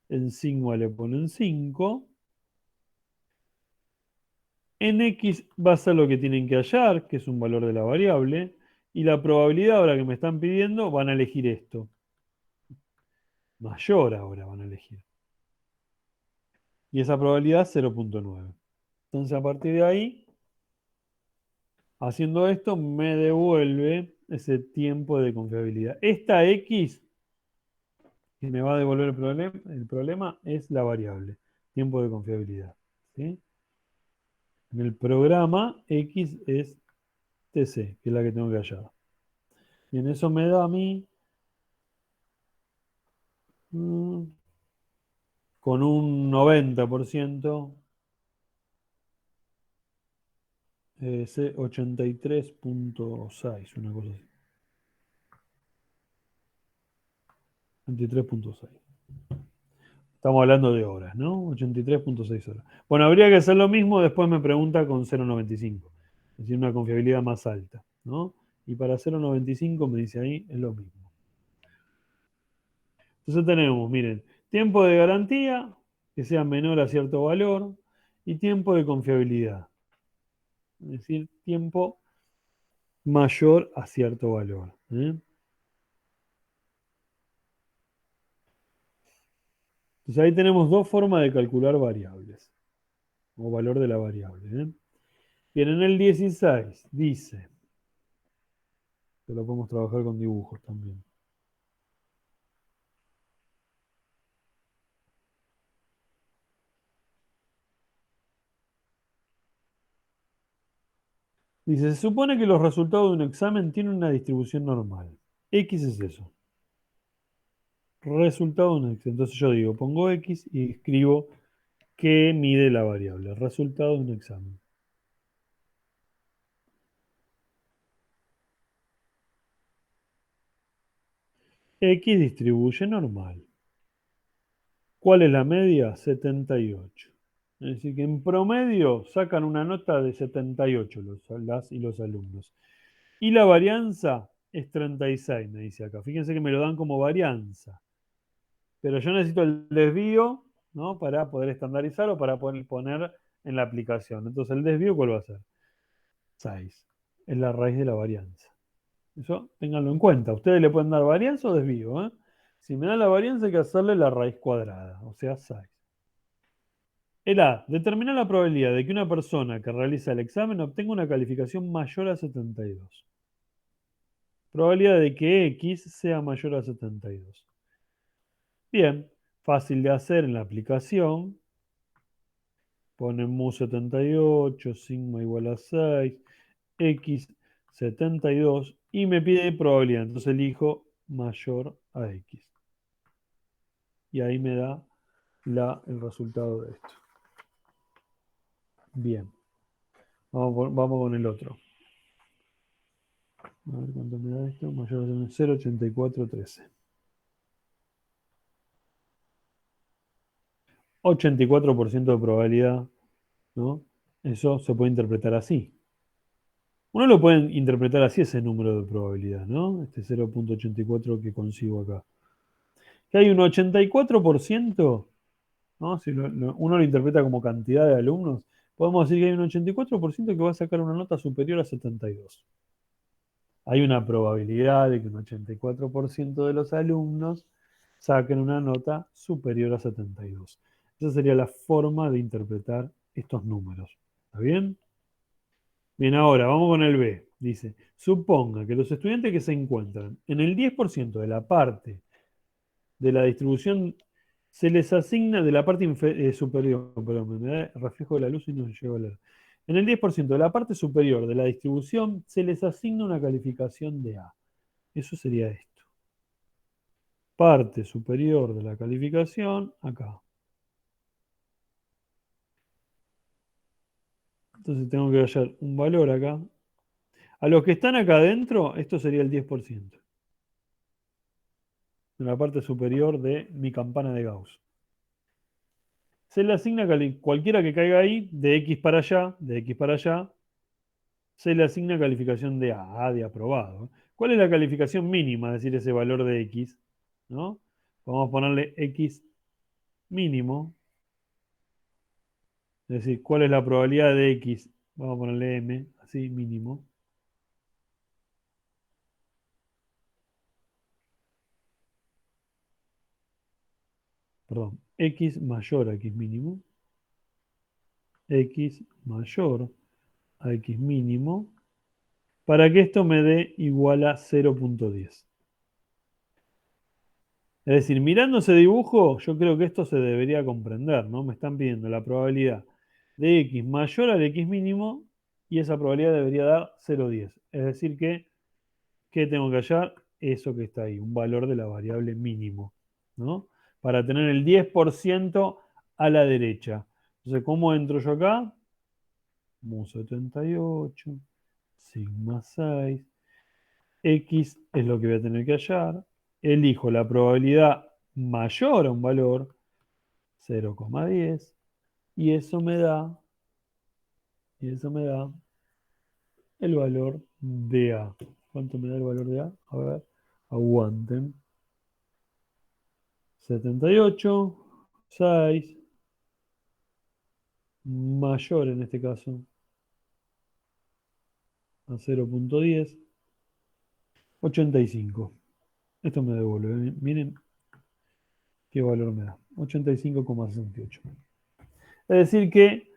en sigma le ponen 5. En X va a ser lo que tienen que hallar, que es un valor de la variable, y la probabilidad ahora que me están pidiendo van a elegir esto. Mayor ahora van a elegir. Y esa probabilidad es 0,9. Entonces a partir de ahí, haciendo esto, me devuelve ese tiempo de confiabilidad. Esta X que me va a devolver el problema es la variable, tiempo de confiabilidad. ¿Sí? En el programa X es TC, que es la que tengo que hallar. Y en eso me da a mí con un 90%, 83,6, una cosa así. 83,6. Estamos hablando de horas, ¿no? 83,6 horas. Bueno, habría que hacer lo mismo, después me pregunta con 0,95. Es decir, una confiabilidad más alta, ¿no? Y para 0,95 me dice ahí, es lo mismo. Entonces tenemos, miren, tiempo de garantía, que sea menor a cierto valor, y tiempo de confiabilidad. Es decir, tiempo mayor a cierto valor. Entonces ahí tenemos dos formas de calcular variables, o valor de la variable. Bien, en el 16 dice, que lo podemos trabajar con dibujos también. Dice, se supone que los resultados de un examen tienen una distribución normal. X es eso. Resultado de un examen. Entonces yo digo, pongo X y escribo qué mide la variable. Resultado de un examen. X distribuye normal. ¿Cuál es la media? 78. Es decir, que en promedio sacan una nota de 78 las y los alumnos. Y la varianza es 36, me dice acá. Fíjense que me lo dan como varianza. pero yo necesito el desvío, ¿no? Para poder estandarizar o para poder poner en la aplicación. Entonces, ¿el desvío cuál va a ser? 6. Es la raíz de la varianza. Eso ténganlo en cuenta. Ustedes le pueden dar varianza o desvío, ¿eh? Si me dan la varianza hay que hacerle la raíz cuadrada, o sea, 6. El A. Determina la probabilidad de que una persona que realiza el examen obtenga una calificación mayor a 72. Probabilidad de que X sea mayor a 72. Bien, fácil de hacer en la aplicación. Ponen mu 78, sigma igual a 6, X 72 y me pide probabilidad. Entonces elijo mayor a X. Y ahí me da el resultado de esto. Bien, vamos con el otro. A ver cuánto me da esto. Mayor a 0,8413. 84% de probabilidad, ¿no? Eso se puede interpretar así. Uno lo puede interpretar así ese número de probabilidad, ¿no? Este 0,84 que consigo acá. Que hay un 84%, ¿no? Si uno lo interpreta como cantidad de alumnos, podemos decir que hay un 84% que va a sacar una nota superior a 72. Hay una probabilidad de que un 84% de los alumnos saquen una nota superior a 72. Esa sería la forma de interpretar estos números. ¿Está bien? Bien, ahora vamos con el B. Dice, suponga que los estudiantes que se encuentran en el 10% de la parte de la distribución se les asigna de la parte superior, perdón, me da reflejo de la luz y no llego a leer. En el 10% de la parte superior de la distribución se les asigna una calificación de A. Eso sería esto. Parte superior de la calificación, acá. Entonces tengo que hallar un valor acá. A los que están acá adentro, esto sería el 10%. En la parte superior de mi campana de Gauss. Se le asigna cualquiera que caiga ahí, de X para allá, se le asigna calificación de A de aprobado. ¿Cuál es la calificación mínima? Es decir, ese valor de X, ¿no? Vamos a ponerle X mínimo. Es decir, ¿cuál es la probabilidad de X? Vamos a ponerle M, así, mínimo. Perdón, X mayor a X mínimo. X mayor a X mínimo. Para que esto me dé igual a 0,10. Es decir, mirando ese dibujo, yo creo que esto se debería comprender, ¿no? Me están pidiendo la probabilidad de X mayor al X mínimo y esa probabilidad debería dar 0,10. Es decir que, ¿qué tengo que hallar? Eso que está ahí, un valor de la variable mínimo, ¿no? Para tener el 10% a la derecha. Entonces, ¿cómo entro yo acá? Mu 78, sigma 6, X es lo que voy a tener que hallar. Elijo la probabilidad mayor a un valor, 0,10, y eso me da el valor de A. ¿Cuánto me da el valor de A? A ver, aguanten. 78, 6, mayor en este caso a 0,10, 85. Esto me devuelve. Miren qué valor me da. 85,68. Es decir que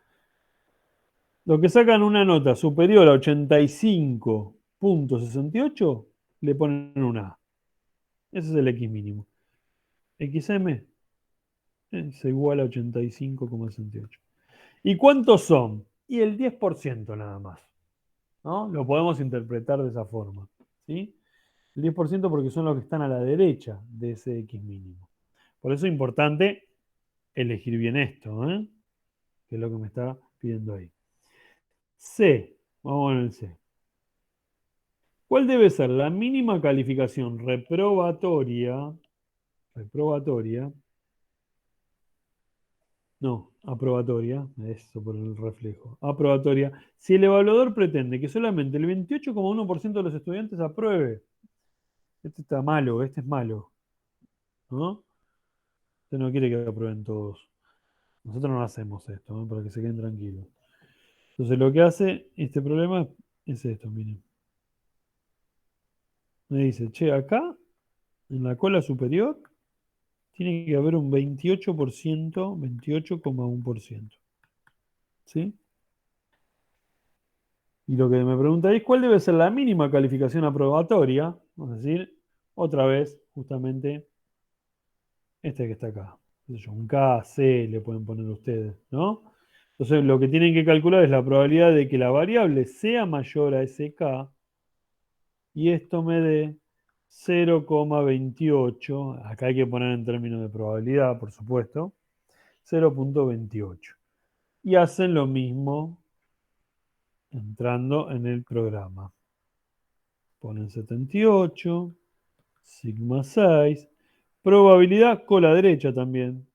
los que sacan una nota superior a 85,68 le ponen una A. Ese es el X mínimo. XM es igual a 85,68. ¿Y cuántos son? Y el 10% nada más. ¿No? Lo podemos interpretar de esa forma. ¿Sí? El 10% porque son los que están a la derecha de ese X mínimo. Por eso es importante elegir bien esto, ¿eh? Que es lo que me está pidiendo ahí. C. Vamos en el C. ¿Cuál debe ser la mínima calificación reprobatoria, no, aprobatoria, eso por el reflejo, aprobatoria, si el evaluador pretende que solamente el 28,1% de los estudiantes apruebe? Este está malo, este es malo, ¿no? Usted no quiere que aprueben todos. Nosotros no hacemos esto, ¿no? Para que se queden tranquilos. Entonces lo que hace este problema es esto, miren. Me dice, che, acá, en la cola superior, tiene que haber un 28%, 28,1%. ¿Sí? Y lo que me preguntáis, ¿cuál debe ser la mínima calificación aprobatoria? Vamos a decir, otra vez, justamente, este que está acá. Qué sé yo, un K, C le pueden poner ustedes, ¿no? Entonces, lo que tienen que calcular es la probabilidad de que la variable sea mayor a ese K y esto me dé 0,28. Acá hay que poner en términos de probabilidad, por supuesto, 0,28. Y hacen lo mismo entrando en el programa. Ponen 78, sigma 6, probabilidad cola derecha también,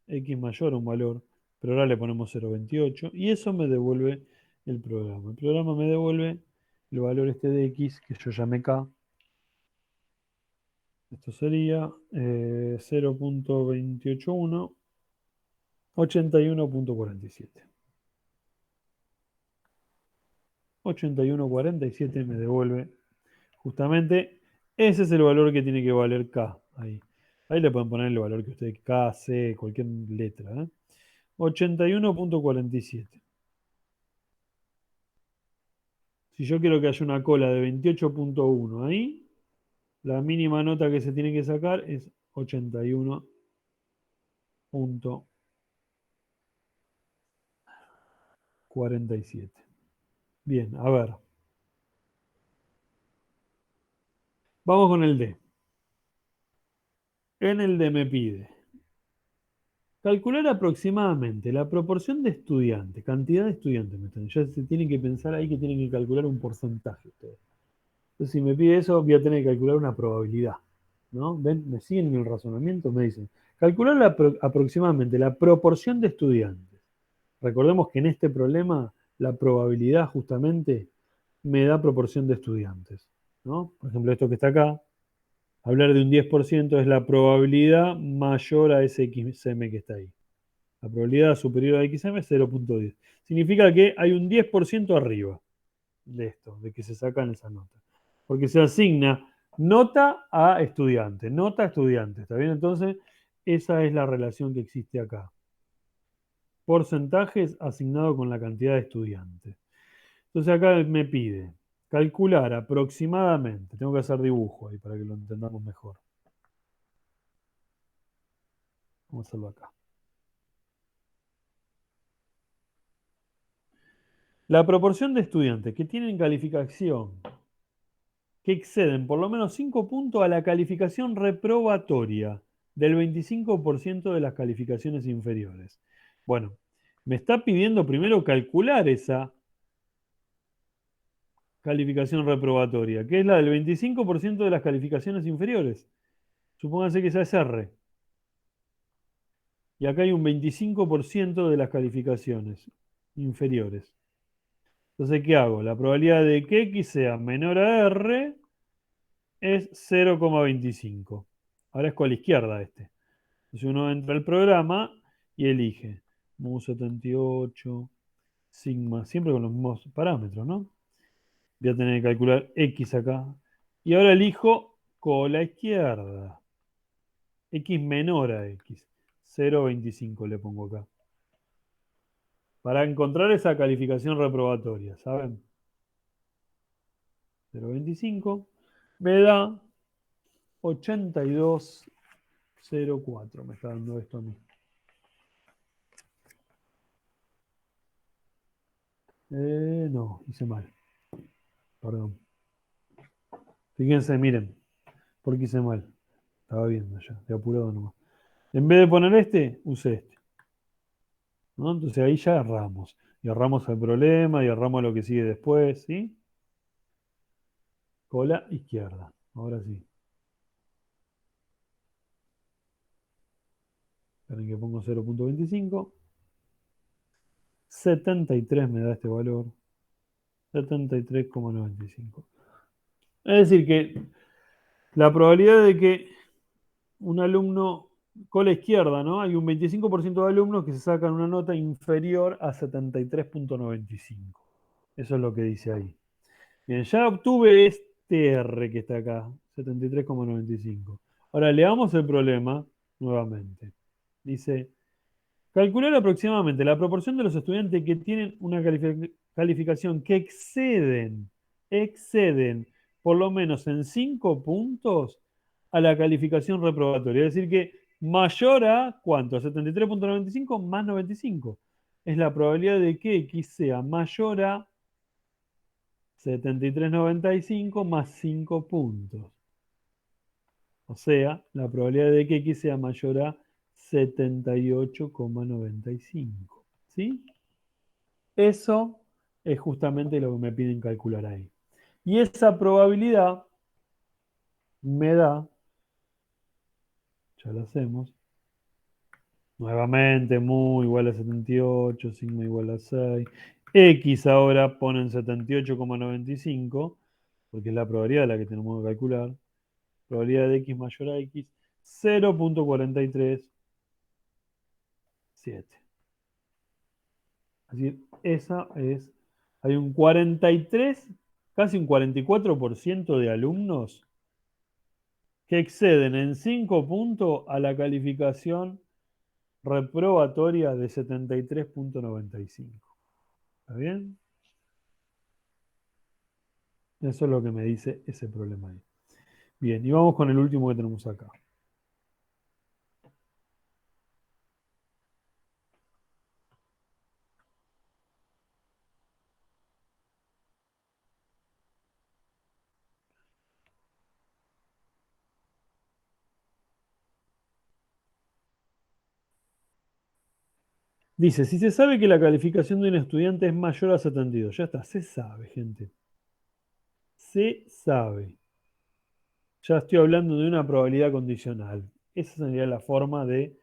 x mayor a un valor, pero ahora le ponemos 0,28 y eso me devuelve el programa. El programa me devuelve el valor este de x que yo llamé k. Esto sería 0,281, 81,47. 81,47 me devuelve justamente, ese es el valor que tiene que valer K. Ahí le pueden poner el valor que ustedes, K, C, cualquier letra. 81,47. Si yo quiero que haya una cola de 28,1 ahí, la mínima nota que se tiene que sacar es 81,47. Bien, a ver. Vamos con el D. En el D me pide calcular aproximadamente la proporción de estudiantes, cantidad de estudiantes. Ya se tienen que pensar ahí que tienen que calcular un porcentaje ustedes. Entonces, si me pide eso, voy a tener que calcular una probabilidad. ¿No? ¿Ven? ¿Me siguen en el razonamiento? Me dicen, calcular aproximadamente la proporción de estudiantes. Recordemos que en este problema la probabilidad justamente me da proporción de estudiantes. ¿No? Por ejemplo, esto que está acá, hablar de un 10% es la probabilidad mayor a ese XM que está ahí. La probabilidad superior a XM es 0,10. Significa que hay un 10% arriba de esto, de que se sacan esas notas. Porque se asigna nota a estudiante, nota a estudiante. ¿Está bien? Entonces, esa es la relación que existe acá. Porcentajes asignado con la cantidad de estudiantes. Entonces acá me pide calcular aproximadamente, tengo que hacer dibujo ahí para que lo entendamos mejor. Vamos a hacerlo acá. La proporción de estudiantes que tienen calificación que exceden por lo menos 5 puntos a la calificación reprobatoria del 25% de las calificaciones inferiores. Bueno, me está pidiendo primero calcular esa calificación reprobatoria, que es la del 25% de las calificaciones inferiores. Supónganse que esa es R. Y acá hay un 25% de las calificaciones inferiores. Entonces, ¿qué hago? La probabilidad de que X sea menor a R es 0,25. Ahora es con la izquierda este. Entonces uno entra al programa y elige mu78, sigma, siempre con los mismos parámetros, ¿no? Voy a tener que calcular X acá. Y ahora elijo con la izquierda. X menor a X. 0,25 le pongo acá. Para encontrar esa calificación reprobatoria, ¿saben? 0,25 me da 82,04. Me está dando esto a mí. No, hice mal. Perdón. Fíjense, miren, porque hice mal. Estaba viendo ya, de apurado nomás. En vez de poner este, usé este. ¿No? Entonces ahí ya erramos. Y erramos el problema, y erramos lo que sigue después, ¿sí? Cola izquierda. Ahora sí. Esperen que pongo 0,25. 73 me da este valor. 73,95. Es decir que la probabilidad de que un alumno cola izquierda, ¿no? Hay un 25% de alumnos que se sacan una nota inferior a 73,95. Eso es lo que dice ahí. Bien, ya obtuve este R que está acá, 73,95. Ahora leamos el problema nuevamente. Dice, calcular aproximadamente la proporción de los estudiantes que tienen una calificación que exceden por lo menos en 5 puntos a la calificación reprobatoria. Es decir, que mayor a ¿cuánto? 73,95 más 95. Es la probabilidad de que X sea mayor a 73,95 más 5 puntos. O sea, la probabilidad de que X sea mayor a 78,95. ¿Sí? Eso es justamente lo que me piden calcular ahí. Y esa probabilidad me da, ya lo hacemos, nuevamente mu igual a 78, sigma igual a 6. X ahora ponen 78,95, porque es la probabilidad de la que tenemos que calcular. Probabilidad de X mayor a X, 0,437. Así, esa es, hay un 43, casi un 44% de alumnos que exceden en 5 puntos a la calificación reprobatoria de 73,95. ¿Está bien? Eso es lo que me dice ese problema ahí. Bien, y vamos con el último que tenemos acá. Dice, si se sabe que la calificación de un estudiante es mayor a 72, ya está, se sabe, gente. Se sabe. Ya estoy hablando de una probabilidad condicional. Esa sería la forma de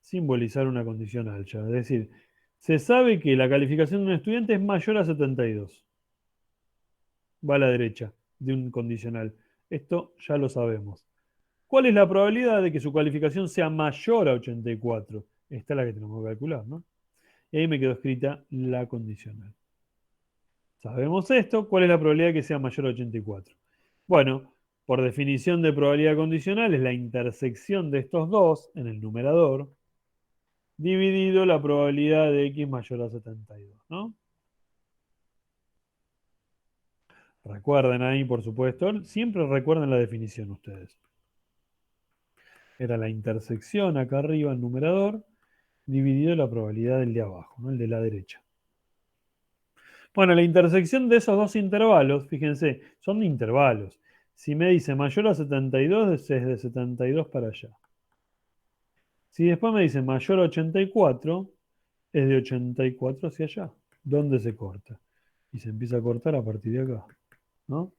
simbolizar una condicional ya. Es decir, se sabe que la calificación de un estudiante es mayor a 72. Va a la derecha de un condicional. Esto ya lo sabemos. ¿Cuál es la probabilidad de que su calificación sea mayor a 84? Esta es la que tenemos que calcular, ¿no? Y ahí me quedó escrita la condicional. Sabemos esto, ¿cuál es la probabilidad de que sea mayor a 84? Bueno, por definición de probabilidad condicional es la intersección de estos dos en el numerador dividido la probabilidad de X mayor a 72, ¿no? Recuerden ahí, por supuesto, siempre recuerden la definición ustedes. Era la intersección acá arriba, el numerador, dividido la probabilidad del de abajo, ¿no? El de la derecha. Bueno, la intersección de esos dos intervalos, fíjense, son intervalos. Si me dice mayor a 72, es de 72 para allá. Si después me dice mayor a 84, es de 84 hacia allá. ¿Dónde se corta? Y se empieza a cortar a partir de acá, ¿no?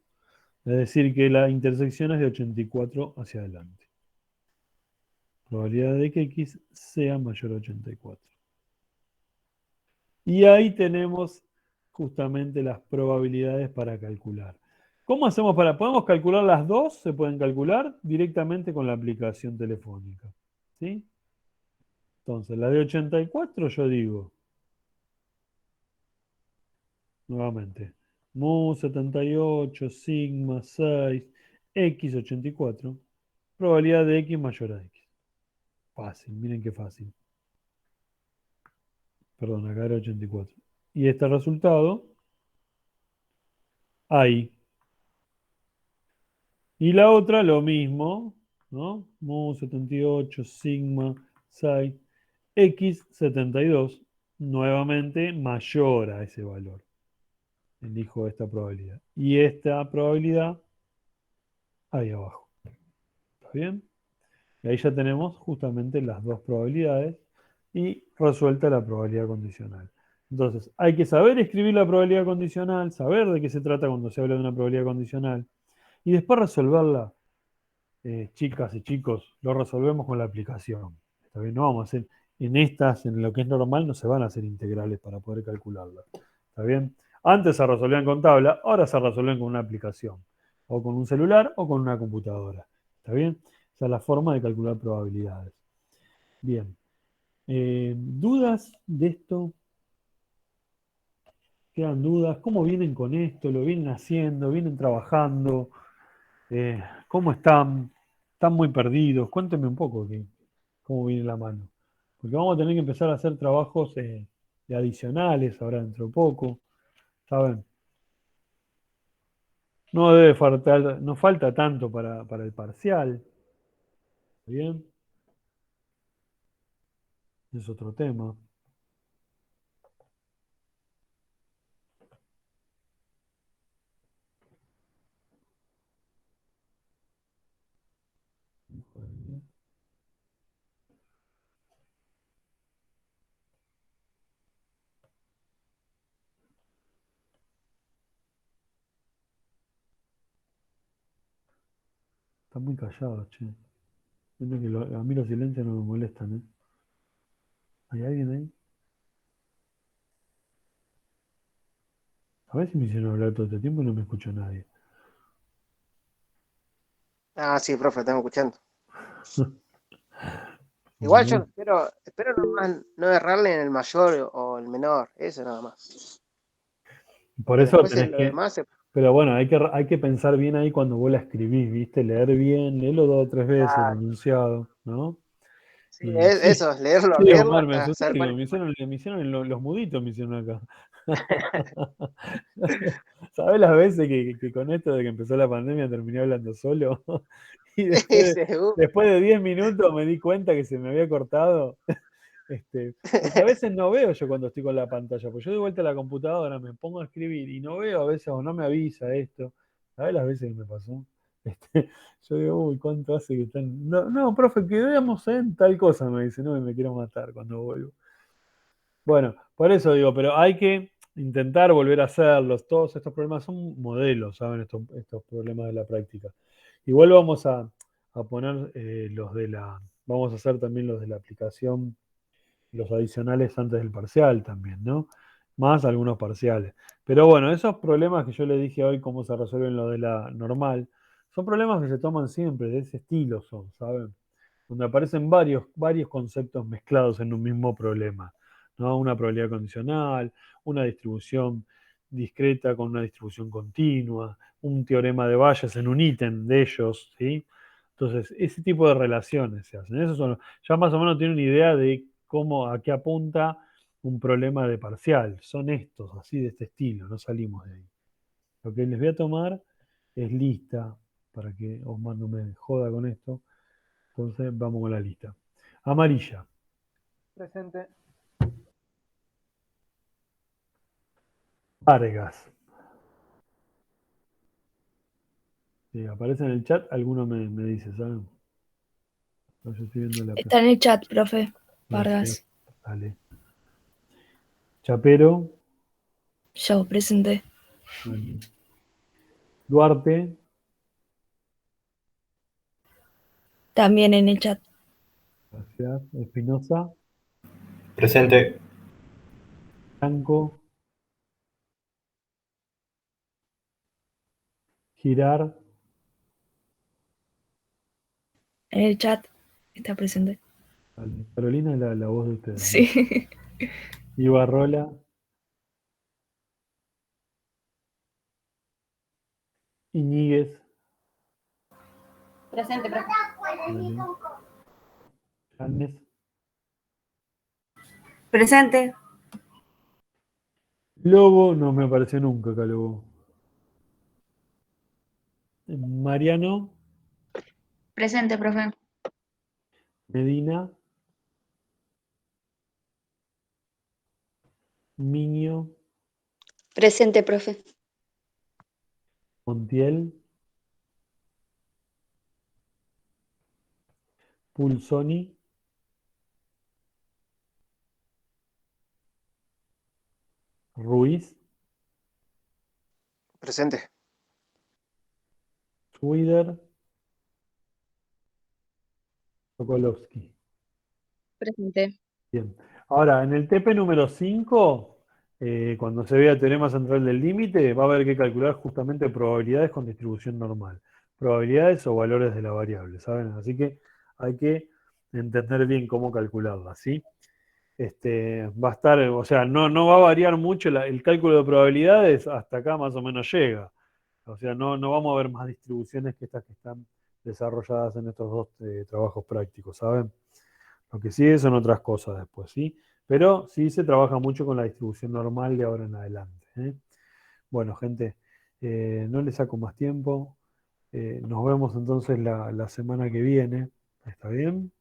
Es decir, que la intersección es de 84 hacia adelante. Probabilidad de que X sea mayor a 84. Y ahí tenemos justamente las probabilidades para calcular. ¿Cómo hacemos para? ¿Podemos calcular las dos? Se pueden calcular directamente con la aplicación telefónica. ¿Sí? Entonces, la de 84 yo digo, nuevamente, mu 78, sigma 6, x 84, probabilidad de x mayor a x. Fácil, miren qué fácil. Perdón, acá era 84. Y este resultado, ahí. Y la otra, lo mismo, ¿no? Mu 78, sigma 6, x 72, nuevamente mayor a ese valor. Elijo esta probabilidad. Y esta probabilidad ahí abajo. ¿Está bien? Y ahí ya tenemos justamente las dos probabilidades y resuelta la probabilidad condicional. Entonces, hay que saber escribir la probabilidad condicional, saber de qué se trata cuando se habla de una probabilidad condicional y después resolverla, chicas y chicos, lo resolvemos con la aplicación. ¿Está bien? No vamos a hacer en estas, en lo que es normal, no se van a hacer integrales para poder calcularla. ¿Está bien? Antes se resolvían con tabla, ahora se resuelven con una aplicación, o con un celular o con una computadora. ¿Está bien? Esa es la forma de calcular probabilidades. Bien. ¿Dudas de esto? ¿Quedan dudas? ¿Cómo vienen con esto? ¿Lo vienen haciendo? ¿Vienen trabajando? ¿Cómo están? ¿Están muy perdidos? Cuéntenme un poco cómo viene la mano. Porque vamos a tener que empezar a hacer trabajos de adicionales ahora dentro de poco. ¿Saben? No debe faltar, no falta tanto para el parcial. ¿Bien? Es otro tema. Está muy callado, che. Siento que a mí los silencios no me molestan, ¿eh? ¿Hay alguien ahí? A ver si me hicieron hablar todo este tiempo y no me escuchó nadie. Ah, sí, profe, estamos escuchando. Igual yo Bueno, espero nomás no errarle en el mayor o el menor, eso nada más. por Porque eso después tenés lo que. demás Pero bueno, hay que pensar bien ahí cuando vos la escribís, ¿viste? Leer bien, léelo 2 o 3 veces el ah, enunciado, ¿no? sí, Y sí, eso, leerlo, sí, leerlo Omar, me hasta asusté, saber cuál digo, es. me hicieron los muditos, me hicieron acá. ¿Sabés las veces que con esto de que empezó la pandemia terminé hablando solo? Y Seguro. después de 10 minutos me di cuenta que se me había cortado. Porque a veces no veo yo cuando estoy con la pantalla, pues yo de vuelta a la computadora me pongo a escribir y no veo a veces o no me avisa esto. ¿Sabes las veces que me pasó? Yo digo, uy, ¿cuánto hace que están? No, no, profe, quedamos en tal cosa, me dice, no, y me quiero matar cuando vuelvo. Bueno, por eso digo, pero hay que intentar volver a hacerlos. Todos estos problemas son modelos, ¿saben? Estos problemas de la práctica. Igual vamos a poner los de la. Vamos a hacer también los de la aplicación, los adicionales antes del parcial también, ¿no? Más algunos parciales. Pero bueno, esos problemas que yo le dije hoy, cómo se resuelven lo de la normal, son problemas que se toman siempre, de ese estilo son, ¿saben? Donde aparecen varios conceptos mezclados en un mismo problema, ¿no? Una probabilidad condicional, una distribución discreta con una distribución continua, un teorema de Bayes en un ítem de ellos, ¿sí? Entonces, ese tipo de relaciones se hacen. Eso son, ya más o menos tienen una idea de cómo, a qué apunta un problema de parcial. Son estos, así de este estilo, no salimos de ahí. Lo que les voy a tomar es lista, para que Osmar no me joda con esto. Entonces, vamos con la lista. Amarilla. Presente. Vargas. Si aparece en el chat, alguno me dice, ¿saben? No, yo estoy viendo la Está en el chat, profe. Gracias. Vargas. Dale. Chapero. Yo, presente. Dale. Duarte. También en el chat. Gracias. Espinosa. Presente. Blanco. Girar. En el chat está presente. Dale. Carolina es la voz de ustedes, ¿no? Sí. Ibarrola. Iñiguez. Presente, profe. Dale. Janes. Presente. Lobo, no me apareció nunca acá, Lobo. Mariano. Presente, profe. Medina. Miño. Presente, profe. Montiel. Pulsoni. Ruiz. Presente. Schwider. Sokolovsky. Presente. Bien. Ahora, en el TP número 5, cuando se vea el teorema central del límite, va a haber que calcular justamente probabilidades con distribución normal. probabilidades o valores de la variable, ¿saben? Así que hay que entender bien cómo calcularla, ¿sí? Va a estar, o sea, no va a variar mucho el cálculo de probabilidades, hasta acá más o menos llega. O sea, no vamos a ver más distribuciones que estas que están desarrolladas en estos dos trabajos prácticos, ¿saben? Lo que sigue son otras cosas después, ¿sí? Pero sí se trabaja mucho con la distribución normal de ahora en adelante, ¿eh? Bueno, gente, no les saco más tiempo. Nos vemos entonces la semana que viene. ¿Está bien?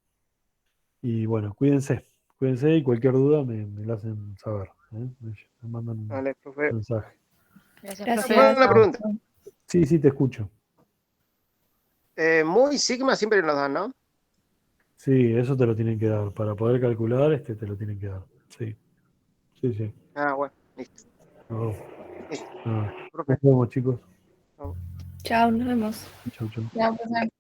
Y bueno, cuídense y cualquier duda me la hacen saber, ¿eh? Me mandan un Vale, profe. mensaje. Gracias, Gracias. profe. Una pregunta. Sí, te escucho. Muy sigma siempre nos dan, ¿no? Sí, eso te lo tienen que dar. Para poder calcular, te lo tienen que dar. Sí. Sí. Ah, bueno, listo. No, Listo. nada. Profe. Nos vemos, chicos. Chao, nos vemos. Chau. Ya, profe.